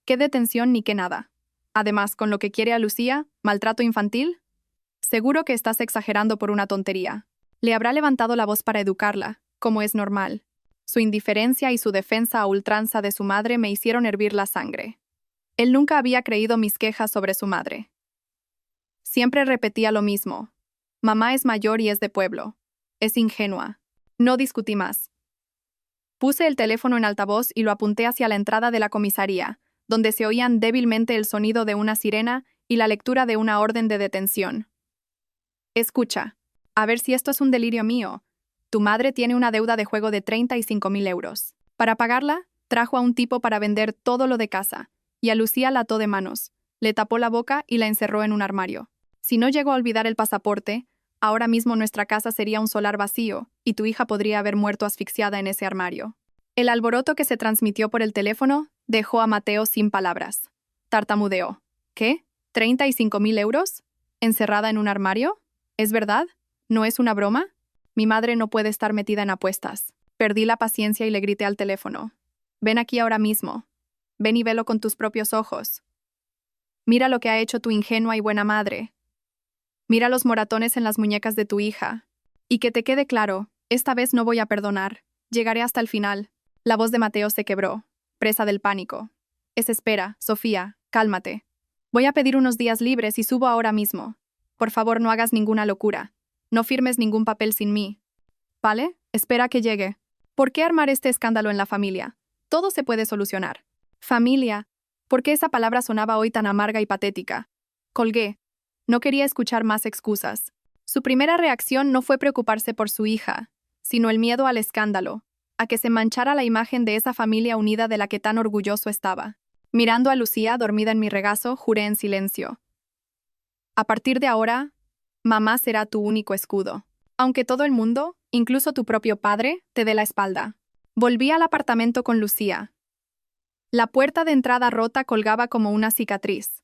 ¿Qué detención ni qué nada? Además, con lo que quiere a Lucía, ¿maltrato infantil? Seguro que estás exagerando por una tontería». Le habrá levantado la voz para educarla, como es normal. Su indiferencia y su defensa a ultranza de su madre me hicieron hervir la sangre. Él nunca había creído mis quejas sobre su madre. Siempre repetía lo mismo. Mamá es mayor y es de pueblo. Es ingenua. No discutí más. Puse el teléfono en altavoz y lo apunté hacia la entrada de la comisaría, donde se oían débilmente el sonido de una sirena y la lectura de una orden de detención. «Escucha, a ver si esto es un delirio mío. Tu madre tiene una deuda de juego de 35.000 euros. Para pagarla, trajo a un tipo para vender todo lo de casa, y a Lucía la ató de manos, le tapó la boca y la encerró en un armario. Si no llegó a olvidar el pasaporte, ahora mismo nuestra casa sería un solar vacío, y tu hija podría haber muerto asfixiada en ese armario». El alboroto que se transmitió por el teléfono dejó a Mateo sin palabras. Tartamudeó. «¿Qué? ¿35.000 euros? ¿Encerrada en un armario? ¿Es verdad? ¿No es una broma? Mi madre no puede estar metida en apuestas». Perdí la paciencia y le grité al teléfono. «Ven aquí ahora mismo. Ven y velo con tus propios ojos. Mira lo que ha hecho tu ingenua y buena madre. Mira los moratones en las muñecas de tu hija. Y que te quede claro, esta vez no voy a perdonar. Llegaré hasta el final». La voz de Mateo se quebró, presa del pánico. «Espera, Sofía, cálmate. Voy a pedir unos días libres y subo ahora mismo. Por favor, no hagas ninguna locura. No firmes ningún papel sin mí. ¿Vale? Espera a que llegue. ¿Por qué armar este escándalo en la familia? Todo se puede solucionar». «Familia». ¿Por qué esa palabra sonaba hoy tan amarga y patética? Colgué. No quería escuchar más excusas. Su primera reacción no fue preocuparse por su hija, sino el miedo al escándalo, a que se manchara la imagen de esa familia unida de la que tan orgulloso estaba. Mirando a Lucía dormida en mi regazo, juré en silencio. «A partir de ahora, mamá será tu único escudo. Aunque todo el mundo, incluso tu propio padre, te dé la espalda». Volví al apartamento con Lucía. La puerta de entrada rota colgaba como una cicatriz.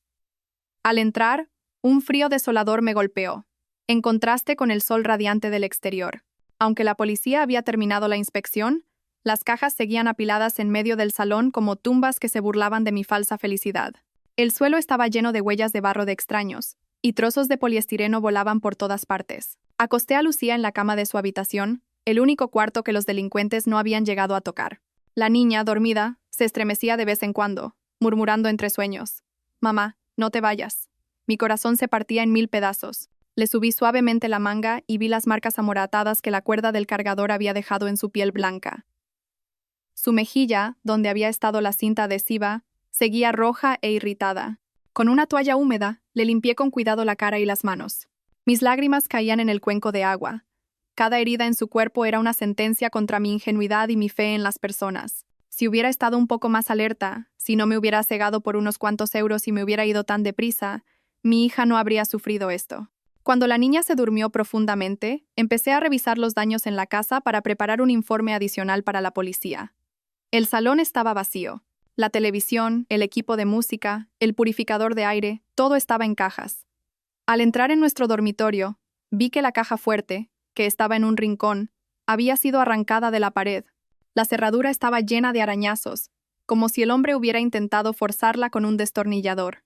Al entrar, un frío desolador me golpeó, en contraste con el sol radiante del exterior. Aunque la policía había terminado la inspección, las cajas seguían apiladas en medio del salón como tumbas que se burlaban de mi falsa felicidad. El suelo estaba lleno de huellas de barro de extraños, y trozos de poliestireno volaban por todas partes. Acosté a Lucía en la cama de su habitación, el único cuarto que los delincuentes no habían llegado a tocar. La niña, dormida, se estremecía de vez en cuando, murmurando entre sueños. «Mamá, no te vayas». Mi corazón se partía en 1000 pedazos. Le subí suavemente la manga y vi las marcas amoratadas que la cuerda del cargador había dejado en su piel blanca. Su mejilla, donde había estado la cinta adhesiva, seguía roja e irritada. Con una toalla húmeda, le limpié con cuidado la cara y las manos. Mis lágrimas caían en el cuenco de agua. Cada herida en su cuerpo era una sentencia contra mi ingenuidad y mi fe en las personas. Si hubiera estado un poco más alerta, si no me hubiera cegado por unos cuantos euros y me hubiera ido tan deprisa, mi hija no habría sufrido esto. Cuando la niña se durmió profundamente, empecé a revisar los daños en la casa para preparar un informe adicional para la policía. El salón estaba vacío. La televisión, el equipo de música, el purificador de aire, todo estaba en cajas. Al entrar en nuestro dormitorio, vi que la caja fuerte, que estaba en un rincón, había sido arrancada de la pared. La cerradura estaba llena de arañazos, como si el hombre hubiera intentado forzarla con un destornillador.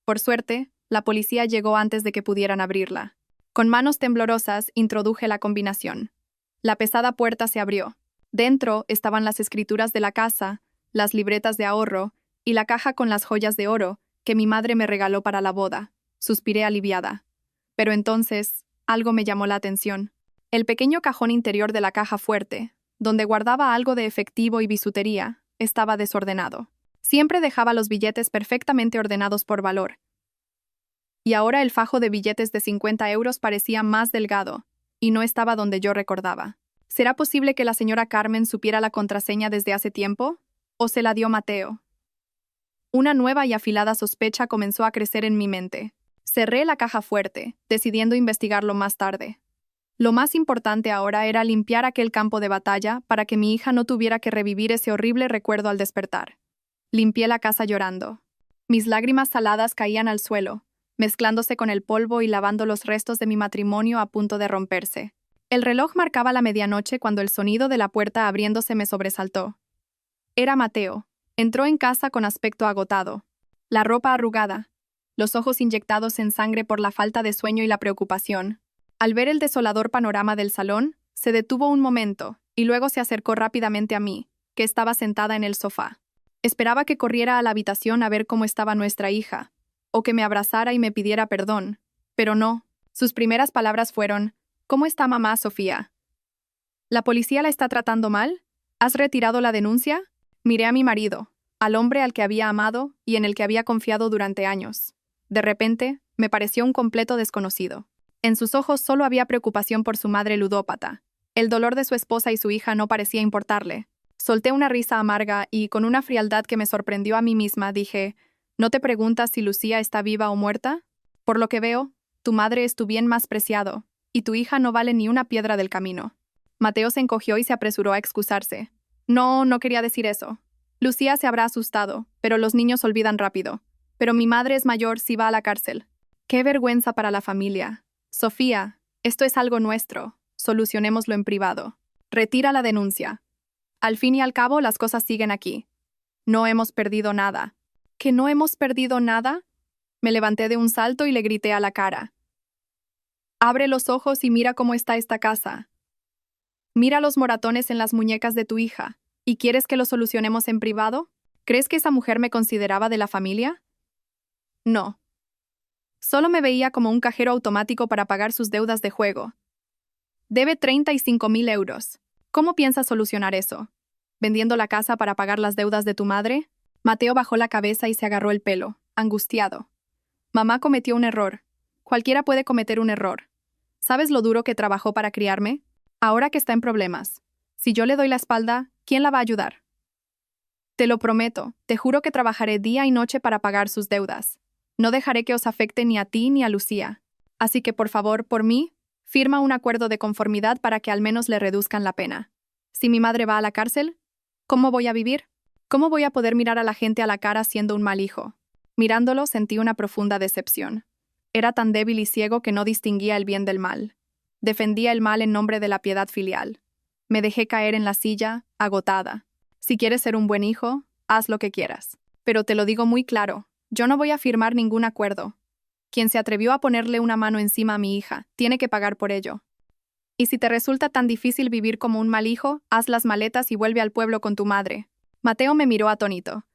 Por suerte, la policía llegó antes de que pudieran abrirla. Con manos temblorosas introduje la combinación. La pesada puerta se abrió. Dentro estaban las escrituras de la casa, las libretas de ahorro y la caja con las joyas de oro que mi madre me regaló para la boda. suspiré aliviada. Pero entonces, algo me llamó la atención. El pequeño cajón interior de la caja fuerte, donde guardaba algo de efectivo y bisutería, estaba desordenado. Siempre dejaba los billetes perfectamente ordenados por valor. Y ahora el fajo de billetes de 50 euros parecía más delgado, y no estaba donde yo recordaba. ¿Será posible que la señora Carmen supiera la contraseña desde hace tiempo? ¿O se la dio Mateo? Una nueva y afilada sospecha comenzó a crecer en mi mente. Cerré la caja fuerte, decidiendo investigarlo más tarde. Lo más importante ahora era limpiar aquel campo de batalla para que mi hija no tuviera que revivir ese horrible recuerdo al despertar. Limpié la casa llorando. Mis lágrimas saladas caían al suelo, mezclándose con el polvo y lavando los restos de mi matrimonio a punto de romperse. El reloj marcaba la medianoche cuando el sonido de la puerta abriéndose me sobresaltó. Era Mateo. Entró en casa con aspecto agotado, la ropa arrugada, los ojos inyectados en sangre por la falta de sueño y la preocupación. Al ver el desolador panorama del salón, se detuvo un momento y luego se acercó rápidamente a mí, que estaba sentada en el sofá. Esperaba que corriera a la habitación a ver cómo estaba nuestra hija, o que me abrazara y me pidiera perdón, pero no. Sus primeras palabras fueron: «¿Cómo está mamá, Sofía? ¿La policía la está tratando mal? ¿Has retirado la denuncia?» Miré a mi marido, al hombre al que había amado y en el que había confiado durante años. De repente, me pareció un completo desconocido. En sus ojos solo había preocupación por su madre ludópata. El dolor de su esposa y su hija no parecía importarle. Solté una risa amarga y, con una frialdad que me sorprendió a mí misma, dije: «¿No te preguntas si Lucía está viva o muerta? Por lo que veo, tu madre es tu bien más preciado, y tu hija no vale ni una piedra del camino». Mateo se encogió y se apresuró a excusarse. No quería decir eso. Lucía se habrá asustado, pero los niños olvidan rápido. Pero mi madre es mayor si va a la cárcel. ¡Qué vergüenza para la familia! Sofía, esto es algo nuestro. Solucionémoslo en privado. Retira la denuncia. Al fin y al cabo, las cosas siguen aquí. No hemos perdido nada. ¿Que no hemos perdido nada? Me levanté de un salto y le grité a la cara. Abre los ojos y mira cómo está esta casa. Mira los moratones en las muñecas de tu hija. ¿Y quieres que lo solucionemos en privado? ¿Crees que esa mujer me consideraba de la familia? No. Solo me veía como un cajero automático para pagar sus deudas de juego. Debe 35.000 euros. ¿Cómo piensas solucionar eso? ¿Vendiendo la casa para pagar las deudas de tu madre? Mateo bajó la cabeza y se agarró el pelo, angustiado. Mamá cometió un error. Cualquiera puede cometer un error. ¿Sabes lo duro que trabajó para criarme? Ahora que está en problemas. Si yo le doy la espalda, ¿quién la va a ayudar? Te lo prometo, te juro que trabajaré día y noche para pagar sus deudas. No dejaré que os afecte ni a ti ni a Lucía. Así que, por favor, por mí, firma un acuerdo de conformidad para que al menos le reduzcan la pena. Si mi madre va a la cárcel, ¿cómo voy a vivir? ¿Cómo voy a poder mirar a la gente a la cara siendo un mal hijo? Mirándolo sentí una profunda decepción. Era tan débil y ciego que no distinguía el bien del mal. Defendía el mal en nombre de la piedad filial. Me dejé caer en la silla, agotada. Si quieres ser un buen hijo, haz lo que quieras. Pero te lo digo muy claro, yo no voy a firmar ningún acuerdo. Quien se atrevió a ponerle una mano encima a mi hija, tiene que pagar por ello. Y si te resulta tan difícil vivir como un mal hijo, haz las maletas y vuelve al pueblo con tu madre. Mateo me miró atónito.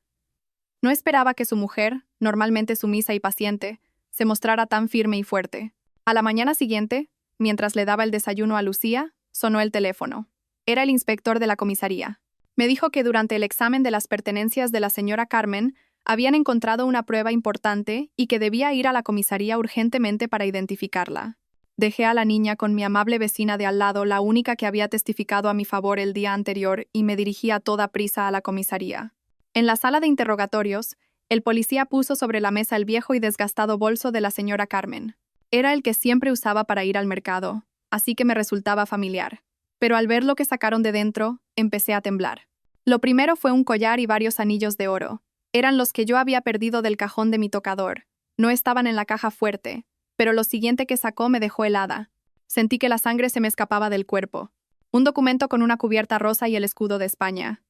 No esperaba que su mujer, normalmente sumisa y paciente, se mostrara tan firme y fuerte. A la mañana siguiente, mientras le daba el desayuno a Lucía, sonó el teléfono. Era el inspector de la comisaría. Me dijo que durante el examen de las pertenencias de la señora Carmen habían encontrado una prueba importante y que debía ir a la comisaría urgentemente para identificarla. Dejé a la niña con mi amable vecina de al lado, la única que había testificado a mi favor el día anterior, y me dirigí a toda prisa a la comisaría. En la sala de interrogatorios, el policía puso sobre la mesa el viejo y desgastado bolso de la señora Carmen. Era el que siempre usaba para ir al mercado, así que me resultaba familiar. Pero al ver lo que sacaron de dentro, empecé a temblar. Lo primero fue un collar y varios anillos de oro. Eran los que yo había perdido del cajón de mi tocador. No estaban en la caja fuerte, pero lo siguiente que sacó me dejó helada. Sentí que la sangre se me escapaba del cuerpo. Un documento con una cubierta rosa y el escudo de España.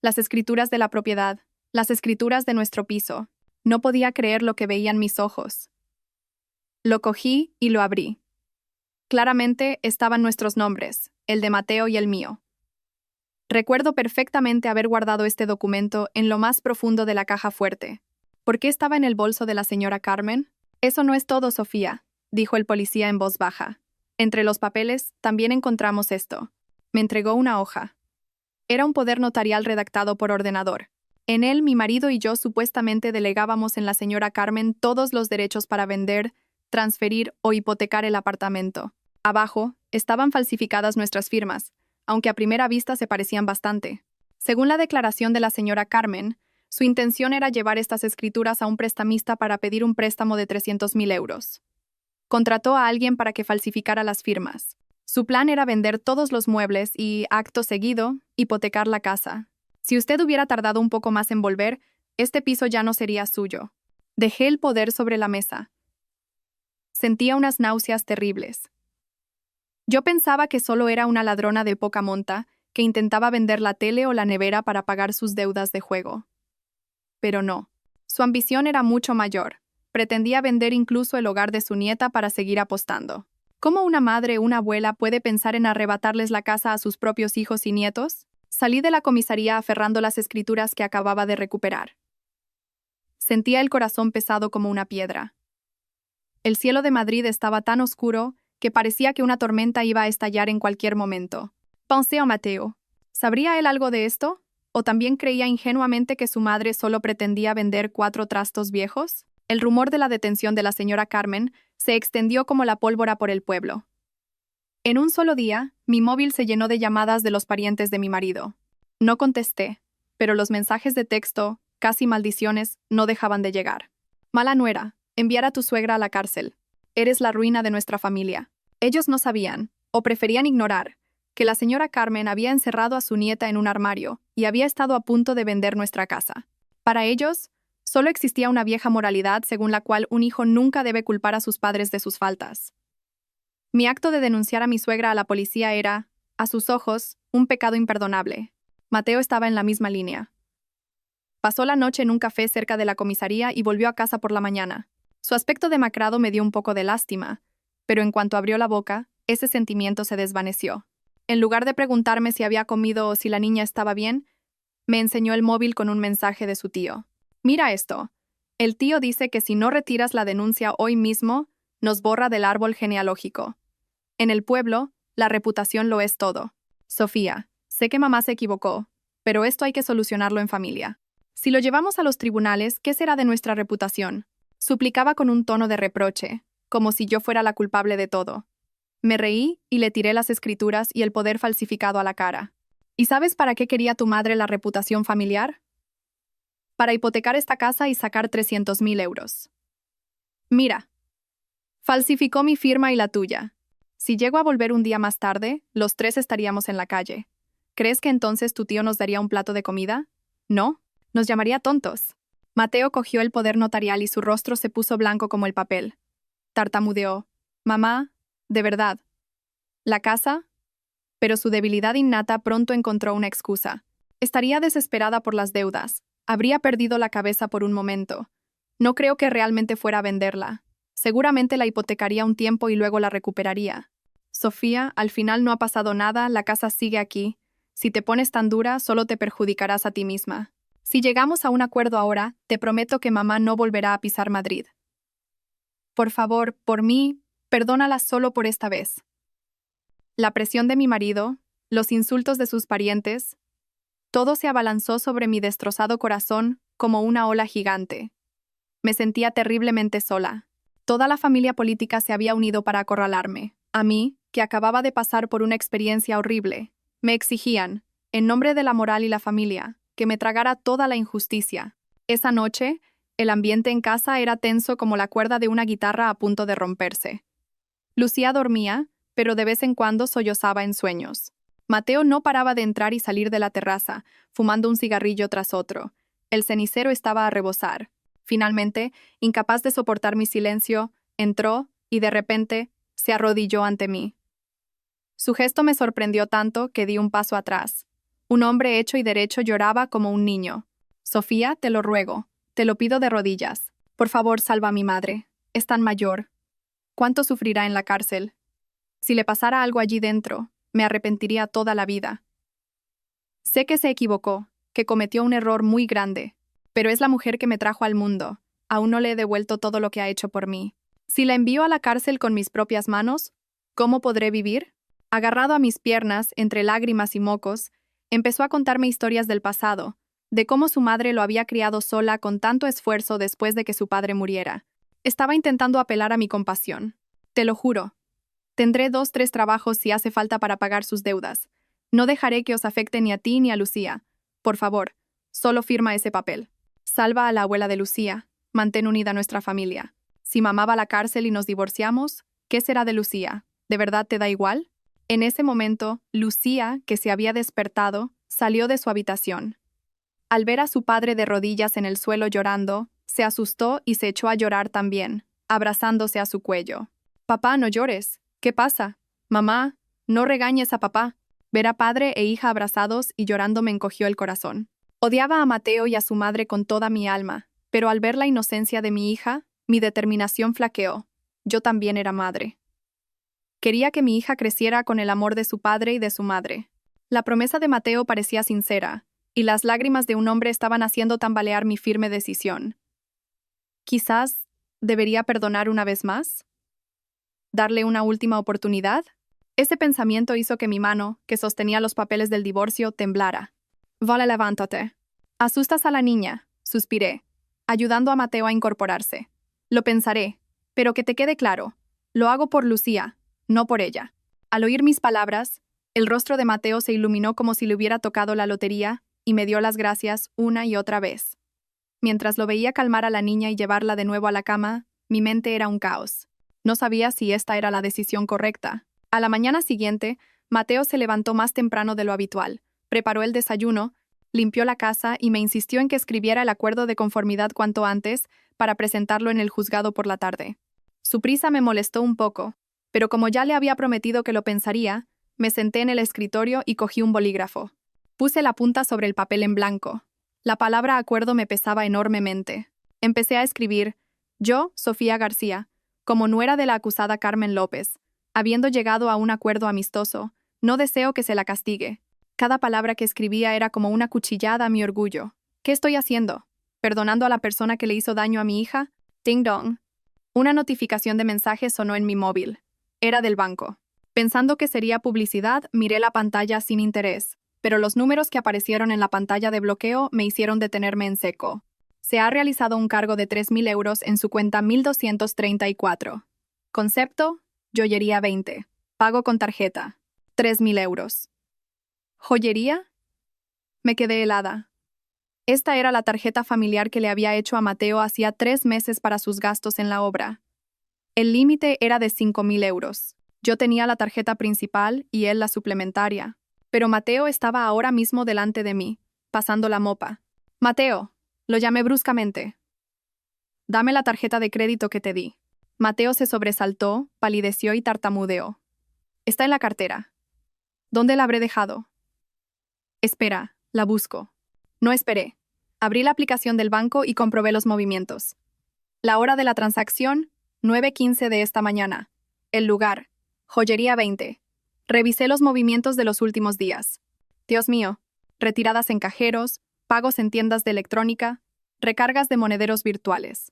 Las escrituras de la propiedad, las escrituras de nuestro piso. No podía creer lo que veían mis ojos. Lo cogí y lo abrí. Claramente estaban nuestros nombres, el de Mateo y el mío. Recuerdo perfectamente haber guardado este documento en lo más profundo de la caja fuerte. ¿Por qué estaba en el bolso de la señora Carmen? Eso no es todo, Sofía, dijo el policía en voz baja. Entre los papeles también encontramos esto. Me entregó una hoja. Era un poder notarial redactado por ordenador. En él, mi marido y yo supuestamente delegábamos en la señora Carmen todos los derechos para vender, transferir o hipotecar el apartamento. Abajo, estaban falsificadas nuestras firmas, aunque a primera vista se parecían bastante. Según la declaración de la señora Carmen, su intención era llevar estas escrituras a un prestamista para pedir un préstamo de 300.000 euros. Contrató a alguien para que falsificara las firmas. Su plan era vender todos los muebles y, acto seguido, hipotecar la casa. Si usted hubiera tardado un poco más en volver, este piso ya no sería suyo. Dejé el poder sobre la mesa. Sentía unas náuseas terribles. Yo pensaba que solo era una ladrona de poca monta que intentaba vender la tele o la nevera para pagar sus deudas de juego. Pero no. Su ambición era mucho mayor. Pretendía vender incluso el hogar de su nieta para seguir apostando. ¿Cómo una madre o una abuela puede pensar en arrebatarles la casa a sus propios hijos y nietos? Salí de la comisaría aferrando las escrituras que acababa de recuperar. Sentía el corazón pesado como una piedra. El cielo de Madrid estaba tan oscuro que parecía que una tormenta iba a estallar en cualquier momento. Pensé a Mateo. ¿Sabría él algo de esto? ¿O también creía ingenuamente que su madre solo pretendía vender 4 trastos viejos? El rumor de la detención de la señora Carmen se extendió como la pólvora por el pueblo. En un solo día, mi móvil se llenó de llamadas de los parientes de mi marido. No contesté, pero los mensajes de texto, casi maldiciones, no dejaban de llegar. Mala nuera, enviar a tu suegra a la cárcel. Eres la ruina de nuestra familia. Ellos no sabían, o preferían ignorar, que la señora Carmen había encerrado a su nieta en un armario y había estado a punto de vender nuestra casa. Para ellos, solo existía una vieja moralidad según la cual un hijo nunca debe culpar a sus padres de sus faltas. Mi acto de denunciar a mi suegra a la policía era, a sus ojos, un pecado imperdonable. Mateo estaba en la misma línea. Pasó la noche en un café cerca de la comisaría y volvió a casa por la mañana. Su aspecto demacrado me dio un poco de lástima, pero en cuanto abrió la boca, ese sentimiento se desvaneció. En lugar de preguntarme si había comido o si la niña estaba bien, me enseñó el móvil con un mensaje de su tío. Mira esto. El tío dice que si no retiras la denuncia hoy mismo, nos borra del árbol genealógico. En el pueblo, la reputación lo es todo. Sofía, sé que mamá se equivocó, pero esto hay que solucionarlo en familia. Si lo llevamos a los tribunales, ¿qué será de nuestra reputación? Suplicaba con un tono de reproche, como si yo fuera la culpable de todo. Me reí y le tiré las escrituras y el poder falsificado a la cara. ¿Y sabes para qué quería tu madre la reputación familiar? Para hipotecar esta casa y sacar 300.000 euros. Mira. Falsificó mi firma y la tuya. Si llego a volver un día más tarde, los 3 estaríamos en la calle. ¿Crees que entonces tu tío nos daría un plato de comida? No, nos llamaría tontos. Mateo cogió el poder notarial y su rostro se puso blanco como el papel. Tartamudeó. Mamá, de verdad. ¿La casa? Pero su debilidad innata pronto encontró una excusa. Estaría desesperada por las deudas. Habría perdido la cabeza por un momento. No creo que realmente fuera a venderla. Seguramente la hipotecaría un tiempo y luego la recuperaría. Sofía, al final no ha pasado nada, la casa sigue aquí. Si te pones tan dura, solo te perjudicarás a ti misma. Si llegamos a un acuerdo ahora, te prometo que mamá no volverá a pisar Madrid. Por favor, por mí, perdónala solo por esta vez. La presión de mi marido, los insultos de sus parientes, todo se abalanzó sobre mi destrozado corazón como una ola gigante. Me sentía terriblemente sola. Toda la familia política se había unido para acorralarme. A mí, que acababa de pasar por una experiencia horrible, me exigían, en nombre de la moral y la familia, que me tragara toda la injusticia. Esa noche, el ambiente en casa era tenso como la cuerda de una guitarra a punto de romperse. Lucía dormía, pero de vez en cuando sollozaba en sueños. Mateo no paraba de entrar y salir de la terraza, fumando un cigarrillo tras otro. El cenicero estaba a rebosar. Finalmente, incapaz de soportar mi silencio, entró y de repente se arrodilló ante mí. Su gesto me sorprendió tanto que di un paso atrás. Un hombre hecho y derecho lloraba como un niño. Sofía, te lo ruego, te lo pido de rodillas. Por favor, salva a mi madre. Es tan mayor. ¿Cuánto sufrirá en la cárcel? Si le pasara algo allí dentro, me arrepentiría toda la vida. Sé que se equivocó, que cometió un error muy grande, pero es la mujer que me trajo al mundo. aún no le he devuelto todo lo que ha hecho por mí. Si la envío a la cárcel con mis propias manos, ¿cómo podré vivir? Agarrado a mis piernas, entre lágrimas y mocos, empezó a contarme historias del pasado, de cómo su madre lo había criado sola con tanto esfuerzo después de que su padre muriera. Estaba intentando apelar a mi compasión. Te lo juro. Tendré 2, 3 trabajos si hace falta para pagar sus deudas. No dejaré que os afecte ni a ti ni a Lucía. Por favor, solo firma ese papel. Salva a la abuela de Lucía. Mantén unida nuestra familia. Si mamá va a la cárcel y nos divorciamos, ¿qué será de Lucía? ¿De verdad te da igual? En ese momento, Lucía, que se había despertado, salió de su habitación. Al ver a su padre de rodillas en el suelo llorando, se asustó y se echó a llorar también, abrazándose a su cuello. Papá, no llores. ¿Qué pasa? Mamá, no regañes a papá. Ver a padre e hija abrazados y llorando me encogió el corazón. Odiaba a Mateo y a su madre con toda mi alma, pero al ver la inocencia de mi hija, mi determinación flaqueó. Yo también era madre. Quería que mi hija creciera con el amor de su padre y de su madre. La promesa de Mateo parecía sincera, y las lágrimas de un hombre estaban haciendo tambalear mi firme decisión. Quizás debería perdonar una vez más. ¿Darle una última oportunidad? Ese pensamiento hizo que mi mano, que sostenía los papeles del divorcio, temblara. Vale, levántate. Asustas a la niña, suspiré, ayudando a Mateo a incorporarse. Lo pensaré, pero que te quede claro, lo hago por Lucía, no por ella. Al oír mis palabras, el rostro de Mateo se iluminó como si le hubiera tocado la lotería y me dio las gracias una y otra vez. Mientras lo veía calmar a la niña y llevarla de nuevo a la cama, mi mente era un caos. No sabía si esta era la decisión correcta. A la mañana siguiente, Mateo se levantó más temprano de lo habitual, preparó el desayuno, limpió la casa y me insistió en que escribiera el acuerdo de conformidad cuanto antes para presentarlo en el juzgado por la tarde. Su prisa me molestó un poco, pero como ya le había prometido que lo pensaría, me senté en el escritorio y cogí un bolígrafo. Puse la punta sobre el papel en blanco. La palabra acuerdo me pesaba enormemente. Empecé a escribir: yo, Sofía García, como nuera de la acusada Carmen López, habiendo llegado a un acuerdo amistoso, no deseo que se la castigue. Cada palabra que escribía era como una cuchillada a mi orgullo. ¿Qué estoy haciendo? ¿Perdonando a la persona que le hizo daño a mi hija? Ding dong. Una notificación de mensaje sonó en mi móvil. Era del banco. Pensando que sería publicidad, miré la pantalla sin interés, pero los números que aparecieron en la pantalla de bloqueo me hicieron detenerme en seco. Se ha realizado un cargo de 3.000 euros en su cuenta 1234. Concepto: joyería 20. Pago con tarjeta. 3.000 euros. ¿Joyería? Me quedé helada. Esta era la tarjeta familiar que le había hecho a Mateo hacía 3 meses para sus gastos en la obra. El límite era de 5.000 euros. Yo tenía la tarjeta principal y él la suplementaria. Pero Mateo estaba ahora mismo delante de mí, pasando la mopa. Mateo, lo llamé bruscamente. Dame la tarjeta de crédito que te di. Mateo se sobresaltó, palideció y tartamudeó. Está en la cartera. ¿Dónde la habré dejado? Espera, la busco. No esperé. Abrí la aplicación del banco y comprobé los movimientos. La hora de la transacción, 9:15 de esta mañana. El lugar, joyería 20. Revisé los movimientos de los últimos días. Dios mío, retiradas en cajeros, pagos en tiendas de electrónica, recargas de monederos virtuales.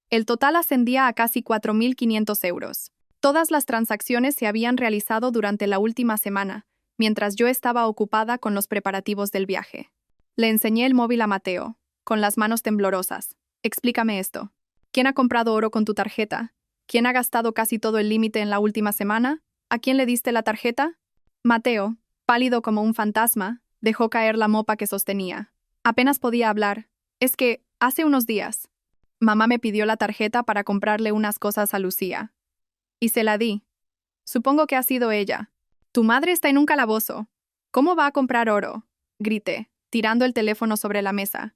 El total ascendía a casi 4.500 euros. Todas las transacciones se habían realizado durante la última semana, mientras yo estaba ocupada con los preparativos del viaje. Le enseñé el móvil a Mateo, con las manos temblorosas. Explícame esto. ¿Quién ha comprado oro con tu tarjeta? ¿Quién ha gastado casi todo el límite en la última semana? ¿A quién le diste la tarjeta? Mateo, pálido como un fantasma, dejó caer la mopa que sostenía. Apenas podía hablar. Es que, hace unos días, mamá me pidió la tarjeta para comprarle unas cosas a Lucía. Y se la di. Supongo que ha sido ella. Tu madre está en un calabozo. ¿Cómo va a comprar oro? Grité, tirando el teléfono sobre la mesa.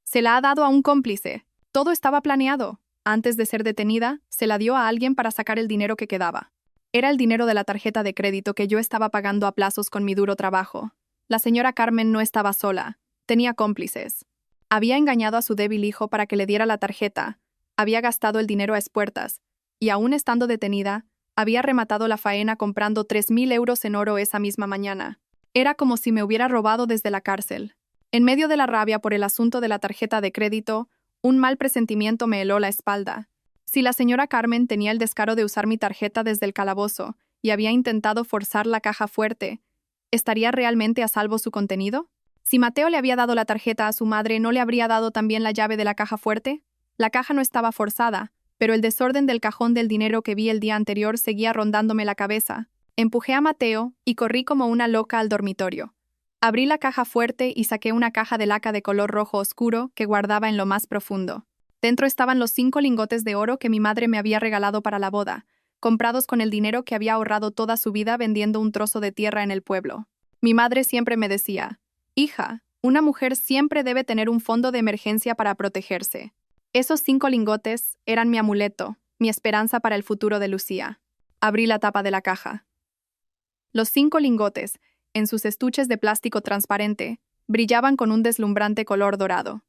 Se la ha dado a un cómplice. Todo estaba planeado. Antes de ser detenida, se la dio a alguien para sacar el dinero que quedaba. Era el dinero de la tarjeta de crédito que yo estaba pagando a plazos con mi duro trabajo. La señora Carmen no estaba sola. Tenía cómplices. Había engañado a su débil hijo para que le diera la tarjeta. Había gastado el dinero a espuertas. Y aún estando detenida, había rematado la faena comprando 3.000 euros en oro esa misma mañana. Era como si me hubiera robado desde la cárcel. En medio de la rabia por el asunto de la tarjeta de crédito, Un mal presentimiento me heló la espalda. Si la señora Carmen tenía el descaro de usar mi tarjeta desde el calabozo y había intentado forzar la caja fuerte, ¿estaría realmente a salvo su contenido? Si Mateo le había dado la tarjeta a su madre, ¿no le habría dado también la llave de la caja fuerte? La caja no estaba forzada, pero el desorden del cajón del dinero que vi el día anterior seguía rondándome la cabeza. Empujé a Mateo y corrí como una loca al dormitorio. Abrí la caja fuerte y saqué una caja de laca de color rojo oscuro que guardaba en lo más profundo. Dentro estaban los 5 lingotes de oro que mi madre me había regalado para la boda, comprados con el dinero que había ahorrado toda su vida vendiendo un trozo de tierra en el pueblo. Mi madre siempre me decía: hija, una mujer siempre debe tener un fondo de emergencia para protegerse. Esos 5 lingotes eran mi amuleto, mi esperanza para el futuro de Lucía. Abrí la tapa de la caja. Los 5 lingotes, en sus estuches de plástico transparente, brillaban con un deslumbrante color dorado.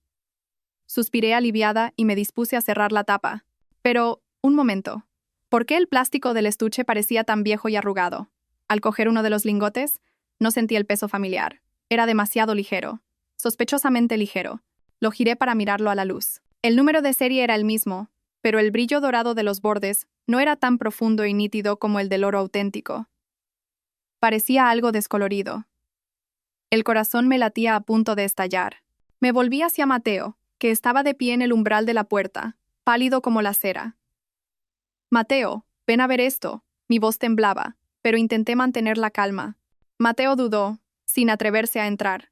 Suspiré aliviada y me dispuse a cerrar la tapa. Pero, un momento. ¿Por qué el plástico del estuche parecía tan viejo y arrugado? Al coger uno de los lingotes, no sentí el peso familiar. Era demasiado ligero. Sospechosamente ligero. Lo giré para mirarlo a la luz. El número de serie era el mismo, pero el brillo dorado de los bordes no era tan profundo y nítido como el del oro auténtico. Parecía algo descolorido. El corazón me latía a punto de estallar. Me volví hacia Mateo, que estaba de pie en el umbral de la puerta, pálido como la cera. Mateo, ven a ver esto. Mi voz temblaba, pero intenté mantener la calma. Mateo dudó, sin atreverse a entrar.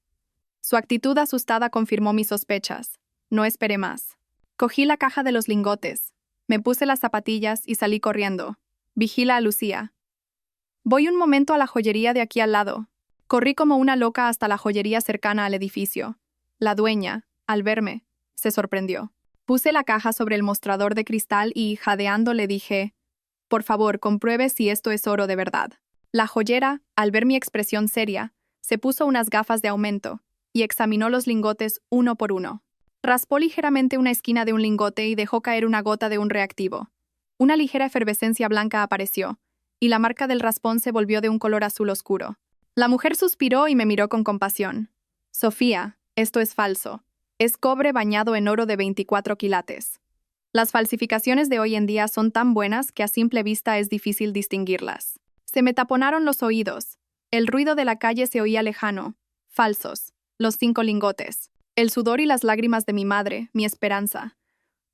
Su actitud asustada confirmó mis sospechas. No esperé más. Cogí la caja de los lingotes, me puse las zapatillas y salí corriendo. Vigila a Lucía. Voy un momento a la joyería de aquí al lado. Corrí como una loca hasta la joyería cercana al edificio. La dueña, al verme, se sorprendió. Puse la caja sobre el mostrador de cristal y, jadeando, le dije: por favor, compruebe si esto es oro de verdad. La joyera, al ver mi expresión seria, se puso unas gafas de aumento y examinó los lingotes uno por uno. Raspó ligeramente una esquina de un lingote y dejó caer una gota de un reactivo. Una ligera efervescencia blanca apareció, y la marca del raspón se volvió de un color azul oscuro. La mujer suspiró y me miró con compasión. Sofía, esto es falso. Es cobre bañado en oro de 24 quilates. Las falsificaciones de hoy en día son tan buenas que a simple vista es difícil distinguirlas. Se me taponaron los oídos. El ruido de la calle se oía lejano. Falsos. Los 5 lingotes. El sudor y las lágrimas de mi madre, mi esperanza.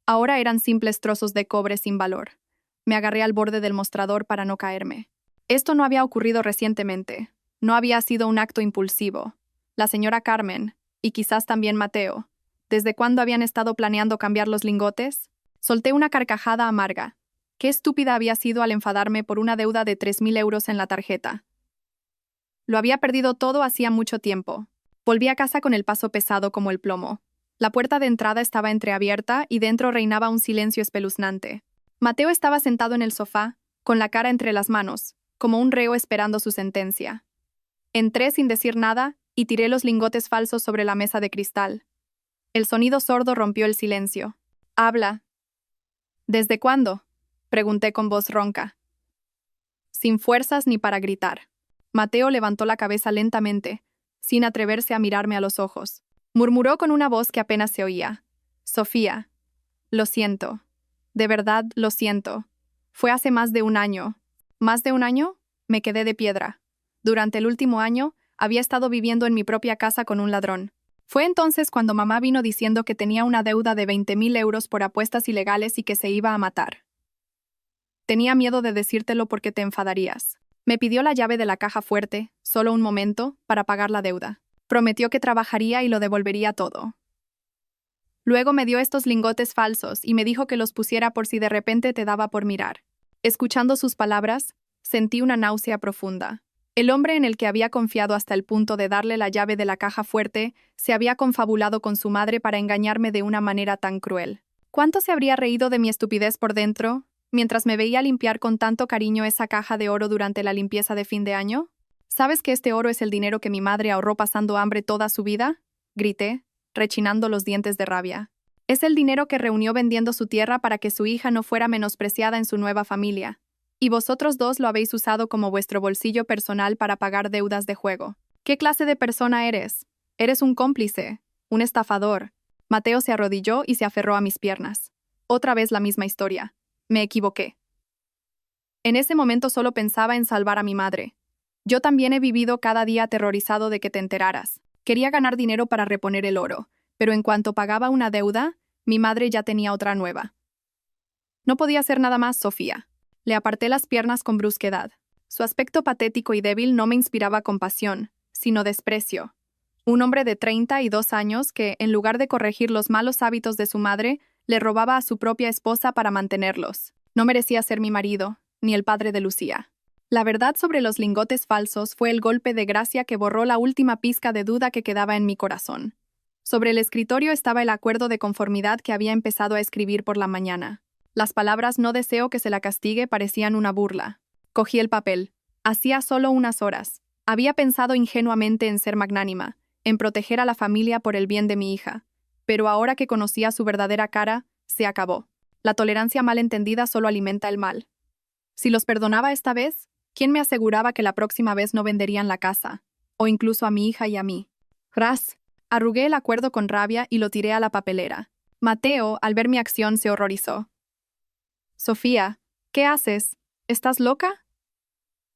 Ahora eran simples trozos de cobre sin valor. Me agarré al borde del mostrador para no caerme. Esto no había ocurrido recientemente. No había sido un acto impulsivo. La señora Carmen, y quizás también Mateo, ¿desde cuándo habían estado planeando cambiar los lingotes? Solté una carcajada amarga. Qué estúpida había sido al enfadarme por una deuda de 3.000 euros en la tarjeta. Lo había perdido todo hacía mucho tiempo. Volví a casa con el paso pesado como el plomo. La puerta de entrada estaba entreabierta y dentro reinaba un silencio espeluznante. Mateo estaba sentado en el sofá, con la cara entre las manos, como un reo esperando su sentencia. Entré sin decir nada y tiré los lingotes falsos sobre la mesa de cristal. El sonido sordo rompió el silencio. «Habla». «¿Desde cuándo?», pregunté con voz ronca. Sin fuerzas ni para gritar. Mateo levantó la cabeza lentamente, sin atreverse a mirarme a los ojos. Murmuró con una voz que apenas se oía. «Sofía, lo siento. De verdad, lo siento. Fue hace más de un año». ¿Más de un año? Me quedé de piedra. Durante el último año, había estado viviendo en mi propia casa con un ladrón. Fue entonces cuando mamá vino diciendo que tenía una deuda de 20.000 euros por apuestas ilegales y que se iba a matar. Tenía miedo de decírtelo porque te enfadarías. Me pidió la llave de la caja fuerte, solo un momento, para pagar la deuda. Prometió que trabajaría y lo devolvería todo. Luego me dio estos lingotes falsos y me dijo que los pusiera por si de repente te daba por mirar. Escuchando sus palabras, sentí una náusea profunda. El hombre en el que había confiado hasta el punto de darle la llave de la caja fuerte se había confabulado con su madre para engañarme de una manera tan cruel. ¿Cuánto se habría reído de mi estupidez por dentro, mientras me veía limpiar con tanto cariño esa caja de oro durante la limpieza de fin de año? ¿Sabes que este oro es el dinero que mi madre ahorró pasando hambre toda su vida?, grité, rechinando los dientes de rabia. Es el dinero que reunió vendiendo su tierra para que su hija no fuera menospreciada en su nueva familia. Y vosotros dos lo habéis usado como vuestro bolsillo personal para pagar deudas de juego. ¿Qué clase de persona eres? Eres un cómplice, un estafador. Mateo se arrodilló y se aferró a mis piernas. Otra vez la misma historia. Me equivoqué. En ese momento solo pensaba en salvar a mi madre. Yo también he vivido cada día aterrorizado de que te enteraras. Quería ganar dinero para reponer el oro, pero en cuanto pagaba una deuda, mi madre ya tenía otra nueva. No podía hacer nada más, Sofía. Le aparté las piernas con brusquedad. Su aspecto patético y débil no me inspiraba compasión, sino desprecio. Un hombre de 32 años que, en lugar de corregir los malos hábitos de su madre, le robaba a su propia esposa para mantenerlos. No merecía ser mi marido, ni el padre de Lucía. La verdad sobre los lingotes falsos fue el golpe de gracia que borró la última pizca de duda que quedaba en mi corazón. Sobre el escritorio estaba el acuerdo de conformidad que había empezado a escribir por la mañana. Las palabras "no deseo que se la castigue" parecían una burla. Cogí el papel. Hacía solo unas horas. Había pensado ingenuamente en ser magnánima, en proteger a la familia por el bien de mi hija. Pero ahora que conocía su verdadera cara, se acabó. La tolerancia mal entendida solo alimenta el mal. Si los perdonaba esta vez, ¿quién me aseguraba que la próxima vez no venderían la casa? O incluso a mi hija y a mí. Ras. Arrugué el acuerdo con rabia y lo tiré a la papelera. Mateo, al ver mi acción, se horrorizó. Sofía, ¿qué haces? ¿Estás loca?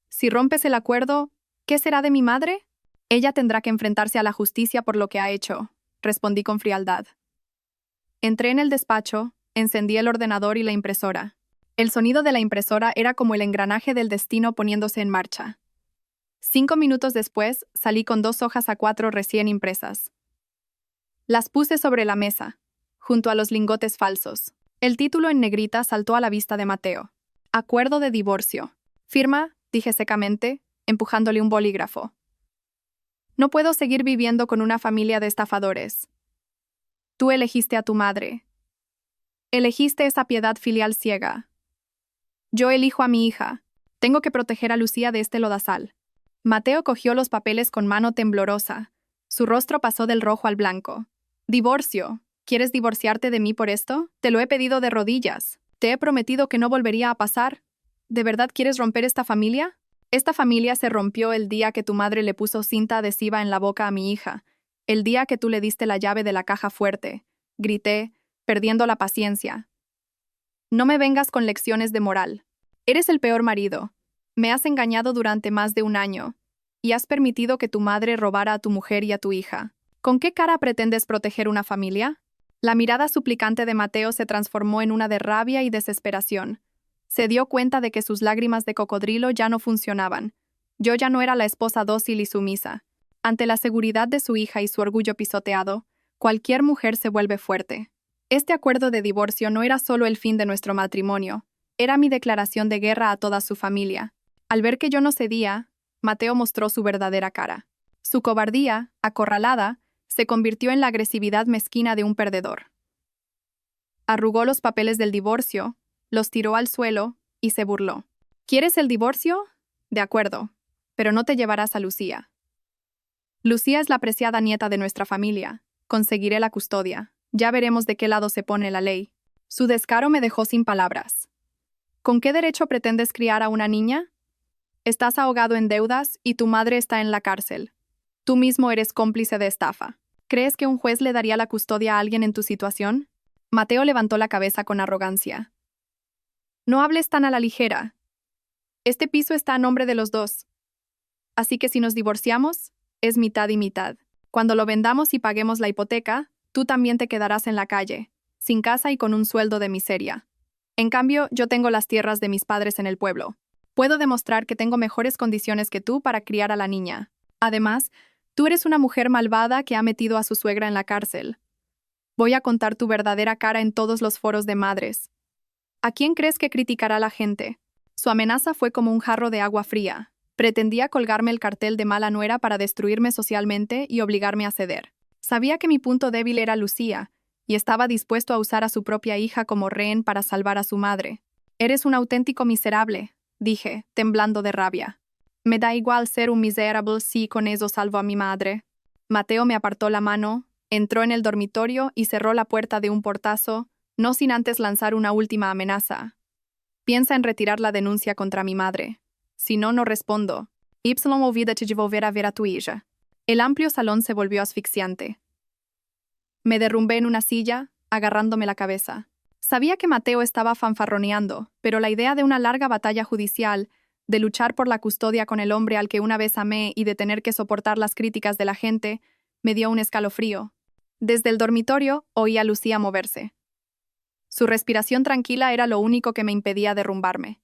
Si rompes el acuerdo, ¿qué será de mi madre? Ella tendrá que enfrentarse a la justicia por lo que ha hecho, respondí con frialdad. Entré en el despacho, encendí el ordenador y la impresora. El sonido de la impresora era como el engranaje del destino poniéndose en marcha. 5 minutos después, salí con 2 hojas A4 recién impresas. Las puse sobre la mesa, junto a los lingotes falsos. El título en negrita saltó a la vista de Mateo. Acuerdo de divorcio. Firma, dije secamente, empujándole un bolígrafo. No puedo seguir viviendo con una familia de estafadores. Tú elegiste a tu madre. Elegiste esa piedad filial ciega. Yo elijo a mi hija. Tengo que proteger a Lucía de este lodazal. Mateo cogió los papeles con mano temblorosa. Su rostro pasó del rojo al blanco. Divorcio. ¿Quieres divorciarte de mí por esto? Te lo he pedido de rodillas. Te he prometido que no volvería a pasar. ¿De verdad quieres romper esta familia? Esta familia se rompió el día que tu madre le puso cinta adhesiva en la boca a mi hija. El día que tú le diste la llave de la caja fuerte. Grité, perdiendo la paciencia. No me vengas con lecciones de moral. Eres el peor marido. Me has engañado durante más de un año. Y has permitido que tu madre robara a tu mujer y a tu hija. ¿Con qué cara pretendes proteger una familia? La mirada suplicante de Mateo se transformó en una de rabia y desesperación. Se dio cuenta de que sus lágrimas de cocodrilo ya no funcionaban. Yo ya no era la esposa dócil y sumisa. Ante la seguridad de su hija y su orgullo pisoteado, cualquier mujer se vuelve fuerte. Este acuerdo de divorcio no era solo el fin de nuestro matrimonio, era mi declaración de guerra a toda su familia. Al ver que yo no cedía, Mateo mostró su verdadera cara. Su cobardía, acorralada, se convirtió en la agresividad mezquina de un perdedor. Arrugó los papeles del divorcio, los tiró al suelo y se burló. ¿Quieres el divorcio? De acuerdo, pero no te llevarás a Lucía. Lucía es la preciada nieta de nuestra familia. Conseguiré la custodia. Ya veremos de qué lado se pone la ley. Su descaro me dejó sin palabras. ¿Con qué derecho pretendes criar a una niña? Estás ahogado en deudas y tu madre está en la cárcel. Tú mismo eres cómplice de estafa. ¿Crees que un juez le daría la custodia a alguien en tu situación? Mateo levantó la cabeza con arrogancia. No hables tan a la ligera. Este piso está a nombre de los dos. Así que si nos divorciamos, es mitad y mitad. Cuando lo vendamos y paguemos la hipoteca, tú también te quedarás en la calle, sin casa y con un sueldo de miseria. En cambio, yo tengo las tierras de mis padres en el pueblo. Puedo demostrar que tengo mejores condiciones que tú para criar a la niña. Además, tú eres una mujer malvada que ha metido a su suegra en la cárcel. Voy a contar tu verdadera cara en todos los foros de madres. ¿A quién crees que criticará la gente? Su amenaza fue como un jarro de agua fría. Pretendía colgarme el cartel de mala nuera para destruirme socialmente y obligarme a ceder. Sabía que mi punto débil era Lucía, y estaba dispuesto a usar a su propia hija como rehén para salvar a su madre. Eres un auténtico miserable, dije, temblando de rabia. Me da igual ser un miserable si con eso salvo a mi madre. Mateo me apartó la mano, entró en el dormitorio y cerró la puerta de un portazo, no sin antes lanzar una última amenaza. Piensa en retirar la denuncia contra mi madre. Si no, no respondo. Y olvida te devolver a ver a tu hija. El amplio salón se volvió asfixiante. Me derrumbé en una silla, agarrándome la cabeza. Sabía que Mateo estaba fanfarroneando, pero la idea de una larga batalla judicial, de luchar por la custodia con el hombre al que una vez amé y de tener que soportar las críticas de la gente, me dio un escalofrío. Desde el dormitorio oí a Lucía moverse. Su respiración tranquila era lo único que me impedía derrumbarme.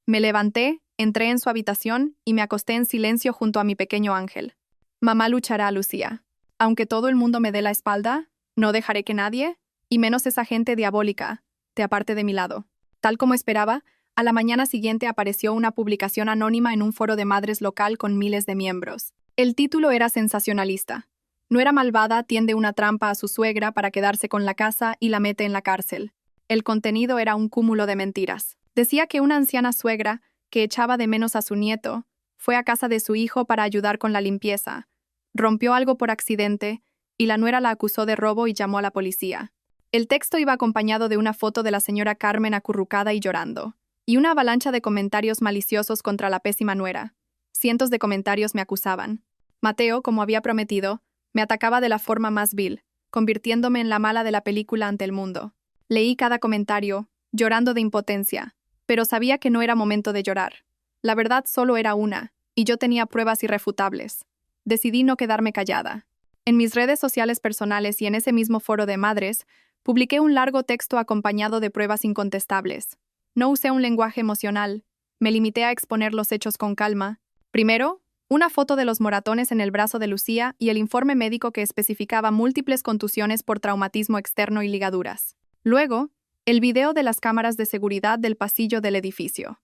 Me levanté, entré en su habitación y me acosté en silencio junto a mi pequeño ángel. Mamá luchará, Lucía. Aunque todo el mundo me dé la espalda, no dejaré que nadie, y menos esa gente diabólica, te aparte de mi lado. Tal como esperaba, a la mañana siguiente apareció una publicación anónima en un foro de madres local con miles de miembros. El título era sensacionalista. No era malvada, tiende una trampa a su suegra para quedarse con la casa y la mete en la cárcel. El contenido era un cúmulo de mentiras. Decía que una anciana suegra, que echaba de menos a su nieto, fue a casa de su hijo para ayudar con la limpieza, rompió algo por accidente, y la nuera la acusó de robo y llamó a la policía. El texto iba acompañado de una foto de la señora Carmen acurrucada y llorando, y una avalancha de comentarios maliciosos contra la pésima nuera. Cientos de comentarios me acusaban. Mateo, como había prometido, me atacaba de la forma más vil, convirtiéndome en la mala de la película ante el mundo. Leí cada comentario, llorando de impotencia, pero sabía que no era momento de llorar. La verdad solo era una, y yo tenía pruebas irrefutables. Decidí no quedarme callada. En mis redes sociales personales y en ese mismo foro de madres, publiqué un largo texto acompañado de pruebas incontestables. No usé un lenguaje emocional, me limité a exponer los hechos con calma. Primero, una foto de los moratones en el brazo de Lucía y el informe médico que especificaba múltiples contusiones por traumatismo externo y ligaduras. Luego, el video de las cámaras de seguridad del pasillo del edificio.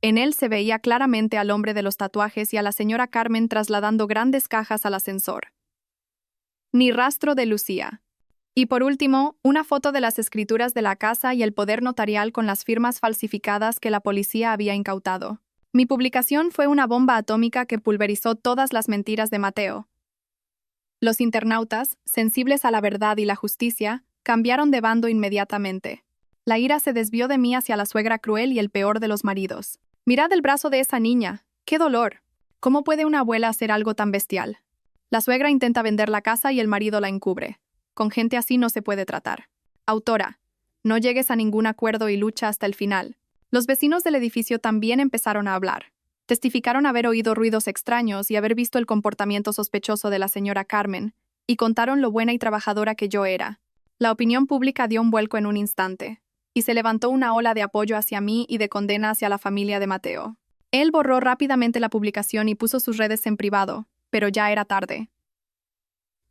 En él se veía claramente al hombre de los tatuajes y a la señora Carmen trasladando grandes cajas al ascensor. Ni rastro de Lucía. Y por último, una foto de las escrituras de la casa y el poder notarial con las firmas falsificadas que la policía había incautado. Mi publicación fue una bomba atómica que pulverizó todas las mentiras de Mateo. Los internautas, sensibles a la verdad y la justicia, cambiaron de bando inmediatamente. La ira se desvió de mí hacia la suegra cruel y el peor de los maridos. Mirad el brazo de esa niña. ¡Qué dolor! ¿Cómo puede una abuela hacer algo tan bestial? La suegra intenta vender la casa y el marido la encubre. Con gente así no se puede tratar. Autora, no llegues a ningún acuerdo y lucha hasta el final. Los vecinos del edificio también empezaron a hablar. Testificaron haber oído ruidos extraños y haber visto el comportamiento sospechoso de la señora Carmen, y contaron lo buena y trabajadora que yo era. La opinión pública dio un vuelco en un instante, y se levantó una ola de apoyo hacia mí y de condena hacia la familia de Mateo. Él borró rápidamente la publicación y puso sus redes en privado, pero ya era tarde.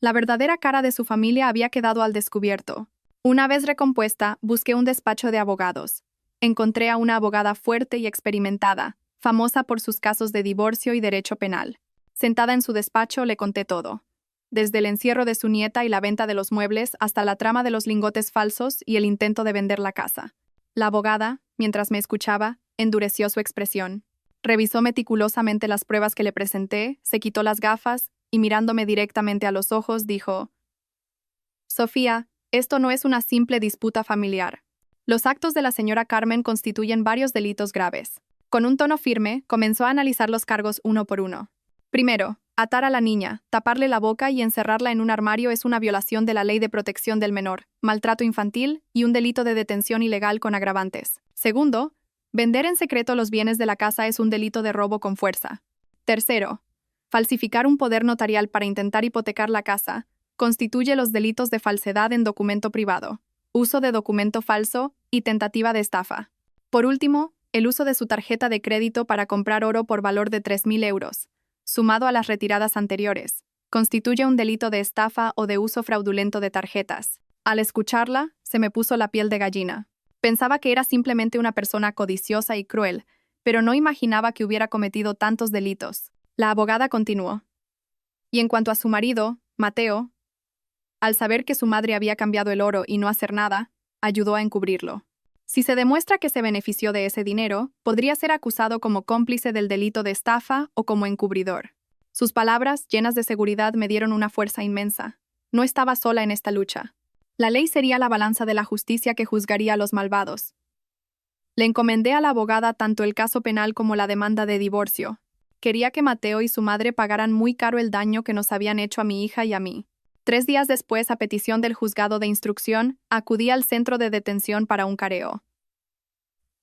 La verdadera cara de su familia había quedado al descubierto. Una vez recompuesta, busqué un despacho de abogados. Encontré a una abogada fuerte y experimentada, famosa por sus casos de divorcio y derecho penal. Sentada en su despacho, le conté todo. Desde el encierro de su nieta y la venta de los muebles hasta la trama de los lingotes falsos y el intento de vender la casa. La abogada, mientras me escuchaba, endureció su expresión. Revisó meticulosamente las pruebas que le presenté, se quitó las gafas y mirándome directamente a los ojos dijo: «Sofía, esto no es una simple disputa familiar. Los actos de la señora Carmen constituyen varios delitos graves». Con un tono firme, comenzó a analizar los cargos uno por uno. Primero, atar a la niña, taparle la boca y encerrarla en un armario es una violación de la Ley de Protección del Menor, maltrato infantil y un delito de detención ilegal con agravantes. Segundo, vender en secreto los bienes de la casa es un delito de robo con fuerza. Tercero, falsificar un poder notarial para intentar hipotecar la casa constituye los delitos de falsedad en documento privado, uso de documento falso y tentativa de estafa. Por último, el uso de su tarjeta de crédito para comprar oro por valor de 3.000 euros, sumado a las retiradas anteriores, constituye un delito de estafa o de uso fraudulento de tarjetas. Al escucharla, se me puso la piel de gallina. Pensaba que era simplemente una persona codiciosa y cruel, pero no imaginaba que hubiera cometido tantos delitos. La abogada continuó. Y en cuanto a su marido, Mateo, al saber que su madre había cambiado el oro y no hacer nada, ayudó a encubrirlo. Si se demuestra que se benefició de ese dinero, podría ser acusado como cómplice del delito de estafa o como encubridor. Sus palabras, llenas de seguridad, me dieron una fuerza inmensa. No estaba sola en esta lucha. La ley sería la balanza de la justicia que juzgaría a los malvados. Le encomendé a la abogada tanto el caso penal como la demanda de divorcio. Quería que Mateo y su madre pagaran muy caro el daño que nos habían hecho a mi hija y a mí. 3 días después, a petición del juzgado de instrucción, acudí al centro de detención para un careo.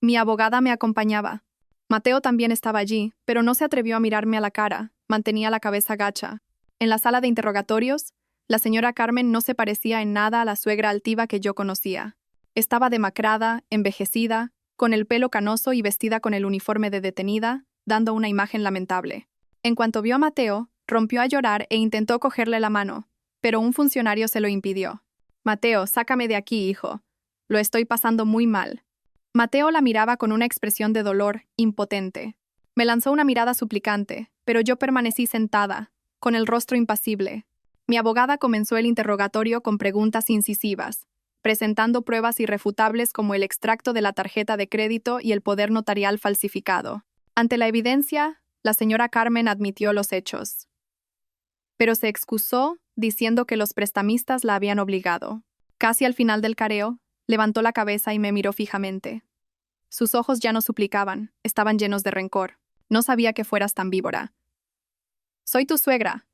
Mi abogada me acompañaba. Mateo también estaba allí, pero no se atrevió a mirarme a la cara, mantenía la cabeza gacha. En la sala de interrogatorios, la señora Carmen no se parecía en nada a la suegra altiva que yo conocía. Estaba demacrada, envejecida, con el pelo canoso y vestida con el uniforme de detenida, dando una imagen lamentable. En cuanto vio a Mateo, rompió a llorar e intentó cogerle la mano, pero un funcionario se lo impidió. «Mateo, sácame de aquí, hijo. Lo estoy pasando muy mal». Mateo la miraba con una expresión de dolor, impotente. Me lanzó una mirada suplicante, pero yo permanecí sentada, con el rostro impasible. Mi abogada comenzó el interrogatorio con preguntas incisivas, presentando pruebas irrefutables como el extracto de la tarjeta de crédito y el poder notarial falsificado. Ante la evidencia, la señora Carmen admitió los hechos, pero se excusó diciendo que los prestamistas la habían obligado. Casi al final del careo, levantó la cabeza y me miró fijamente. Sus ojos ya no suplicaban, estaban llenos de rencor. No sabía que fueras tan víbora. «Soy tu suegra,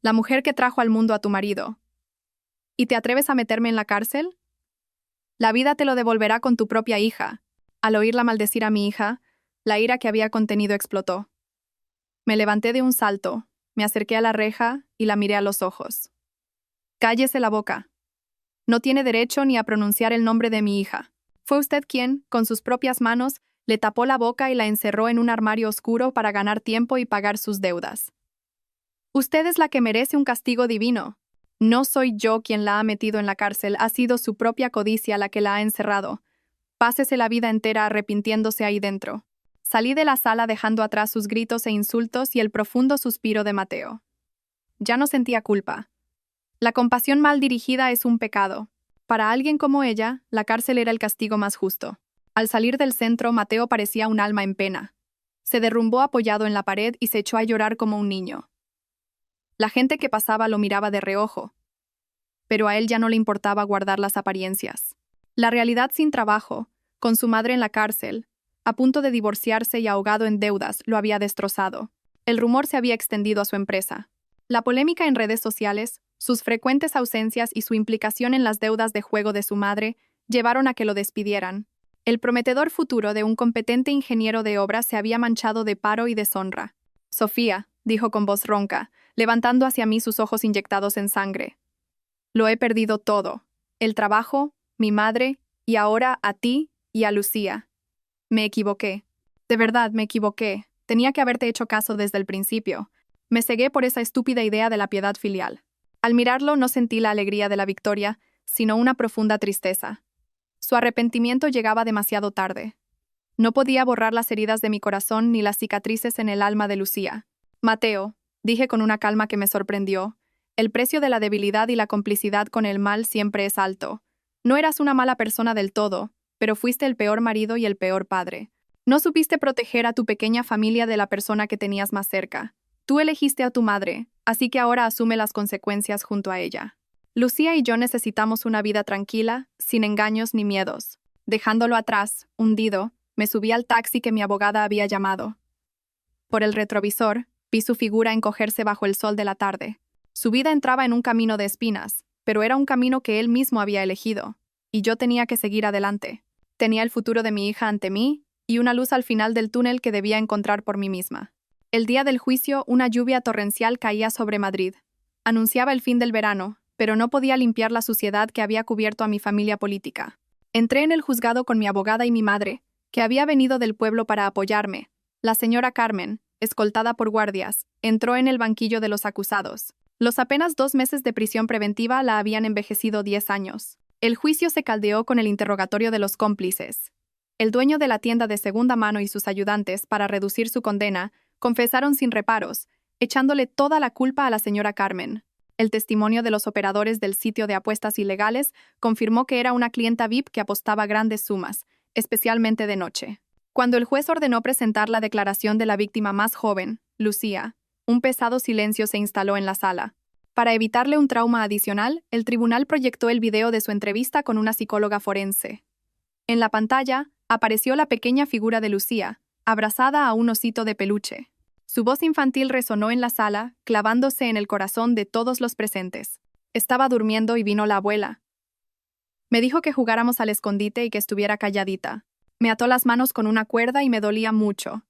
la mujer que trajo al mundo a tu marido. ¿Y te atreves a meterme en la cárcel? La vida te lo devolverá con tu propia hija». Al oírla maldecir a mi hija, la ira que había contenido explotó. Me levanté de un salto, me acerqué a la reja y la miré a los ojos. «Cállese la boca. No tiene derecho ni a pronunciar el nombre de mi hija. Fue usted quien, con sus propias manos, le tapó la boca y la encerró en un armario oscuro para ganar tiempo y pagar sus deudas. Usted es la que merece un castigo divino. No soy yo quien la ha metido en la cárcel, ha sido su propia codicia la que la ha encerrado. Pásese la vida entera arrepintiéndose ahí dentro». Salí de la sala dejando atrás sus gritos e insultos y el profundo suspiro de Mateo. Ya no sentía culpa. La compasión mal dirigida es un pecado. Para alguien como ella, la cárcel era el castigo más justo. Al salir del centro, Mateo parecía un alma en pena. Se derrumbó apoyado en la pared y se echó a llorar como un niño. La gente que pasaba lo miraba de reojo, pero a él ya no le importaba guardar las apariencias. La realidad sin trabajo, con su madre en la cárcel, a punto de divorciarse y ahogado en deudas, lo había destrozado. El rumor se había extendido a su empresa. La polémica en redes sociales, sus frecuentes ausencias y su implicación en las deudas de juego de su madre llevaron a que lo despidieran. El prometedor futuro de un competente ingeniero de obras se había manchado de paro y deshonra. «Sofía», dijo con voz ronca, levantando hacia mí sus ojos inyectados en sangre. «Lo he perdido todo. El trabajo, mi madre, y ahora a ti y a Lucía. Me equivoqué. De verdad, me equivoqué. Tenía que haberte hecho caso desde el principio. Me cegué por esa estúpida idea de la piedad filial». Al mirarlo no sentí la alegría de la victoria, sino una profunda tristeza. Su arrepentimiento llegaba demasiado tarde. No podía borrar las heridas de mi corazón ni las cicatrices en el alma de Lucía. «Mateo», dije con una calma que me sorprendió, «el precio de la debilidad y la complicidad con el mal siempre es alto. No eras una mala persona del todo, pero fuiste el peor marido y el peor padre. No supiste proteger a tu pequeña familia de la persona que tenías más cerca. Tú elegiste a tu madre, así que ahora asume las consecuencias junto a ella. Lucía y yo necesitamos una vida tranquila, sin engaños ni miedos». Dejándolo atrás, hundido, me subí al taxi que mi abogada había llamado. Por el retrovisor, vi su figura encogerse bajo el sol de la tarde. Su vida entraba en un camino de espinas, pero era un camino que él mismo había elegido, y yo tenía que seguir adelante. Tenía el futuro de mi hija ante mí y una luz al final del túnel que debía encontrar por mí misma. El día del juicio, una lluvia torrencial caía sobre Madrid. Anunciaba el fin del verano, pero no podía limpiar la suciedad que había cubierto a mi familia política. Entré en el juzgado con mi abogada y mi madre, que había venido del pueblo para apoyarme. La señora Carmen, escoltada por guardias, entró en el banquillo de los acusados. Los apenas 2 meses de prisión preventiva la habían envejecido 10 años. El juicio se caldeó con el interrogatorio de los cómplices. El dueño de la tienda de segunda mano y sus ayudantes, para reducir su condena, confesaron sin reparos, echándole toda la culpa a la señora Carmen. El testimonio de los operadores del sitio de apuestas ilegales confirmó que era una clienta VIP que apostaba grandes sumas, especialmente de noche. Cuando el juez ordenó presentar la declaración de la víctima más joven, Lucía, un pesado silencio se instaló en la sala. Para evitarle un trauma adicional, el tribunal proyectó el video de su entrevista con una psicóloga forense. En la pantalla, apareció la pequeña figura de Lucía, abrazada a un osito de peluche. Su voz infantil resonó en la sala, clavándose en el corazón de todos los presentes. Estaba durmiendo y vino la abuela. Me dijo que jugáramos al escondite y que estuviera calladita. Me ató las manos con una cuerda y me dolía mucho.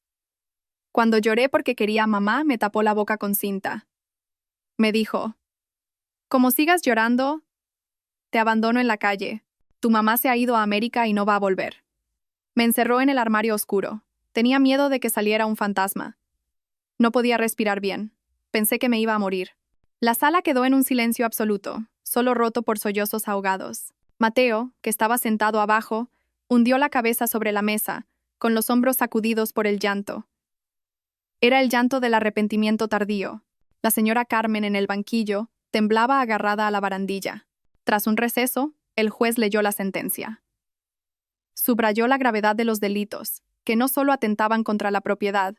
Cuando lloré porque quería a mamá, me tapó la boca con cinta. Me dijo, como sigas llorando, te abandono en la calle. Tu mamá se ha ido a América y no va a volver. Me encerró en el armario oscuro. Tenía miedo de que saliera un fantasma. No podía respirar bien. Pensé que me iba a morir. La sala quedó en un silencio absoluto, solo roto por sollozos ahogados. Mateo, que estaba sentado abajo, hundió la cabeza sobre la mesa, con los hombros sacudidos por el llanto. Era el llanto del arrepentimiento tardío. La señora Carmen en el banquillo temblaba agarrada a la barandilla. Tras un receso, el juez leyó la sentencia. Subrayó la gravedad de los delitos, que no solo atentaban contra la propiedad,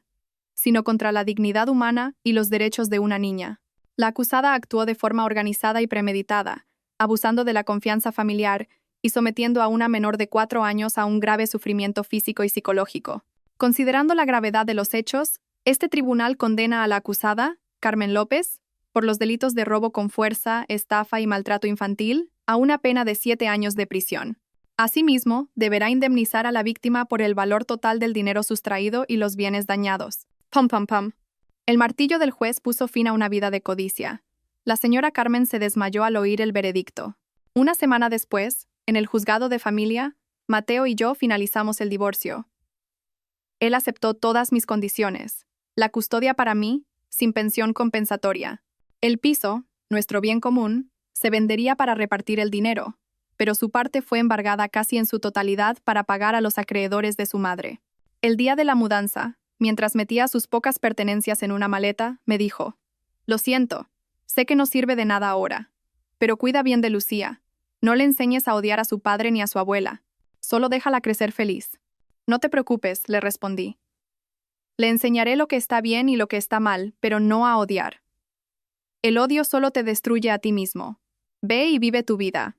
sino contra la dignidad humana y los derechos de una niña. La acusada actuó de forma organizada y premeditada, abusando de la confianza familiar y sometiendo a una menor de 4 años a un grave sufrimiento físico y psicológico. Considerando la gravedad de los hechos, este tribunal condena a la acusada, Carmen López, por los delitos de robo con fuerza, estafa y maltrato infantil, a una pena de 7 años de prisión. Asimismo, deberá indemnizar a la víctima por el valor total del dinero sustraído y los bienes dañados. Pum pum pum. El martillo del juez puso fin a una vida de codicia. La señora Carmen se desmayó al oír el veredicto. Una semana después, en el juzgado de familia, Mateo y yo finalizamos el divorcio. Él aceptó todas mis condiciones. La custodia para mí, sin pensión compensatoria. El piso, nuestro bien común, se vendería para repartir el dinero, pero su parte fue embargada casi en su totalidad para pagar a los acreedores de su madre. El día de la mudanza, mientras metía sus pocas pertenencias en una maleta, me dijo, «Lo siento, sé que no sirve de nada ahora, pero cuida bien de Lucía. No le enseñes a odiar a su padre ni a su abuela. Solo déjala crecer feliz». «No te preocupes», le respondí. «Le enseñaré lo que está bien y lo que está mal, pero no a odiar. El odio solo te destruye a ti mismo. Ve y vive tu vida.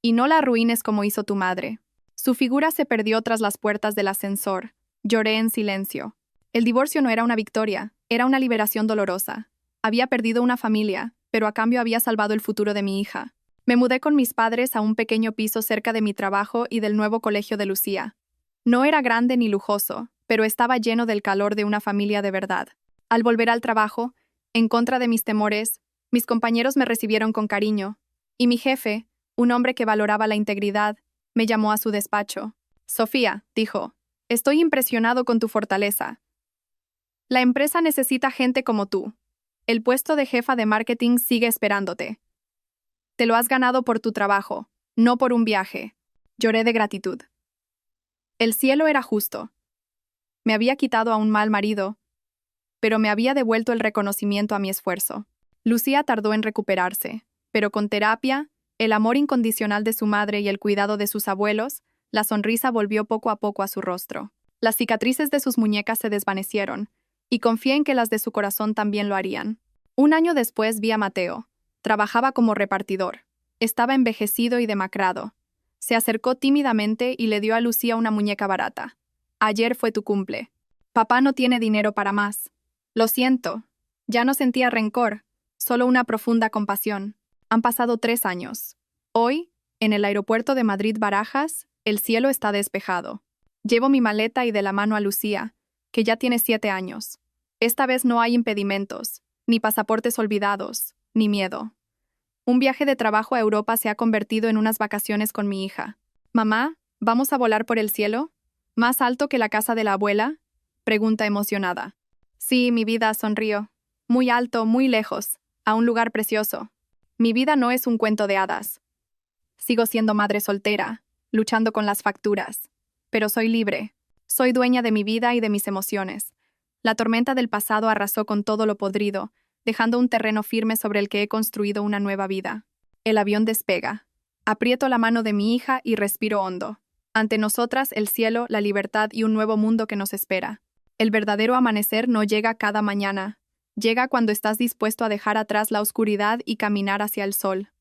Y no la arruines como hizo tu madre». Su figura se perdió tras las puertas del ascensor. Lloré en silencio. El divorcio no era una victoria, era una liberación dolorosa. Había perdido una familia, pero a cambio había salvado el futuro de mi hija. Me mudé con mis padres a un pequeño piso cerca de mi trabajo y del nuevo colegio de Lucía. No era grande ni lujoso, pero estaba lleno del calor de una familia de verdad. Al volver al trabajo, en contra de mis temores, mis compañeros me recibieron con cariño, y mi jefe, un hombre que valoraba la integridad, me llamó a su despacho. «Sofía», dijo, «estoy impresionado con tu fortaleza. La empresa necesita gente como tú. El puesto de jefa de marketing sigue esperándote. Te lo has ganado por tu trabajo, no por un viaje». Lloré de gratitud. El cielo era justo. Me había quitado a un mal marido, pero me había devuelto el reconocimiento a mi esfuerzo. Lucía tardó en recuperarse, pero con terapia, el amor incondicional de su madre y el cuidado de sus abuelos, la sonrisa volvió poco a poco a su rostro. Las cicatrices de sus muñecas se desvanecieron, y confié en que las de su corazón también lo harían. Un año después vi a Mateo. Trabajaba como repartidor. Estaba envejecido y demacrado. Se acercó tímidamente y le dio a Lucía una muñeca barata. «Ayer fue tu cumple. Papá no tiene dinero para más». «Lo siento». Ya no sentía rencor, solo una profunda compasión. Han pasado 3 años. Hoy, en el aeropuerto de Madrid-Barajas, el cielo está despejado. Llevo mi maleta y de la mano a Lucía, que ya tiene 7 años. Esta vez no hay impedimentos, ni pasaportes olvidados, ni miedo. Un viaje de trabajo a Europa se ha convertido en unas vacaciones con mi hija. «Mamá, ¿vamos a volar por el cielo? ¿Más alto que la casa de la abuela?», pregunta emocionada. «Sí, mi vida», sonrío. «Muy alto, muy lejos, a un lugar precioso. Mi vida no es un cuento de hadas. Sigo siendo madre soltera, luchando con las facturas. Pero soy libre. Soy dueña de mi vida y de mis emociones. La tormenta del pasado arrasó con todo lo podrido, dejando un terreno firme sobre el que he construido una nueva vida». El avión despega. Aprieto la mano de mi hija y respiro hondo. Ante nosotras el cielo, la libertad y un nuevo mundo que nos espera. El verdadero amanecer no llega cada mañana. Llega cuando estás dispuesto a dejar atrás la oscuridad y caminar hacia el sol.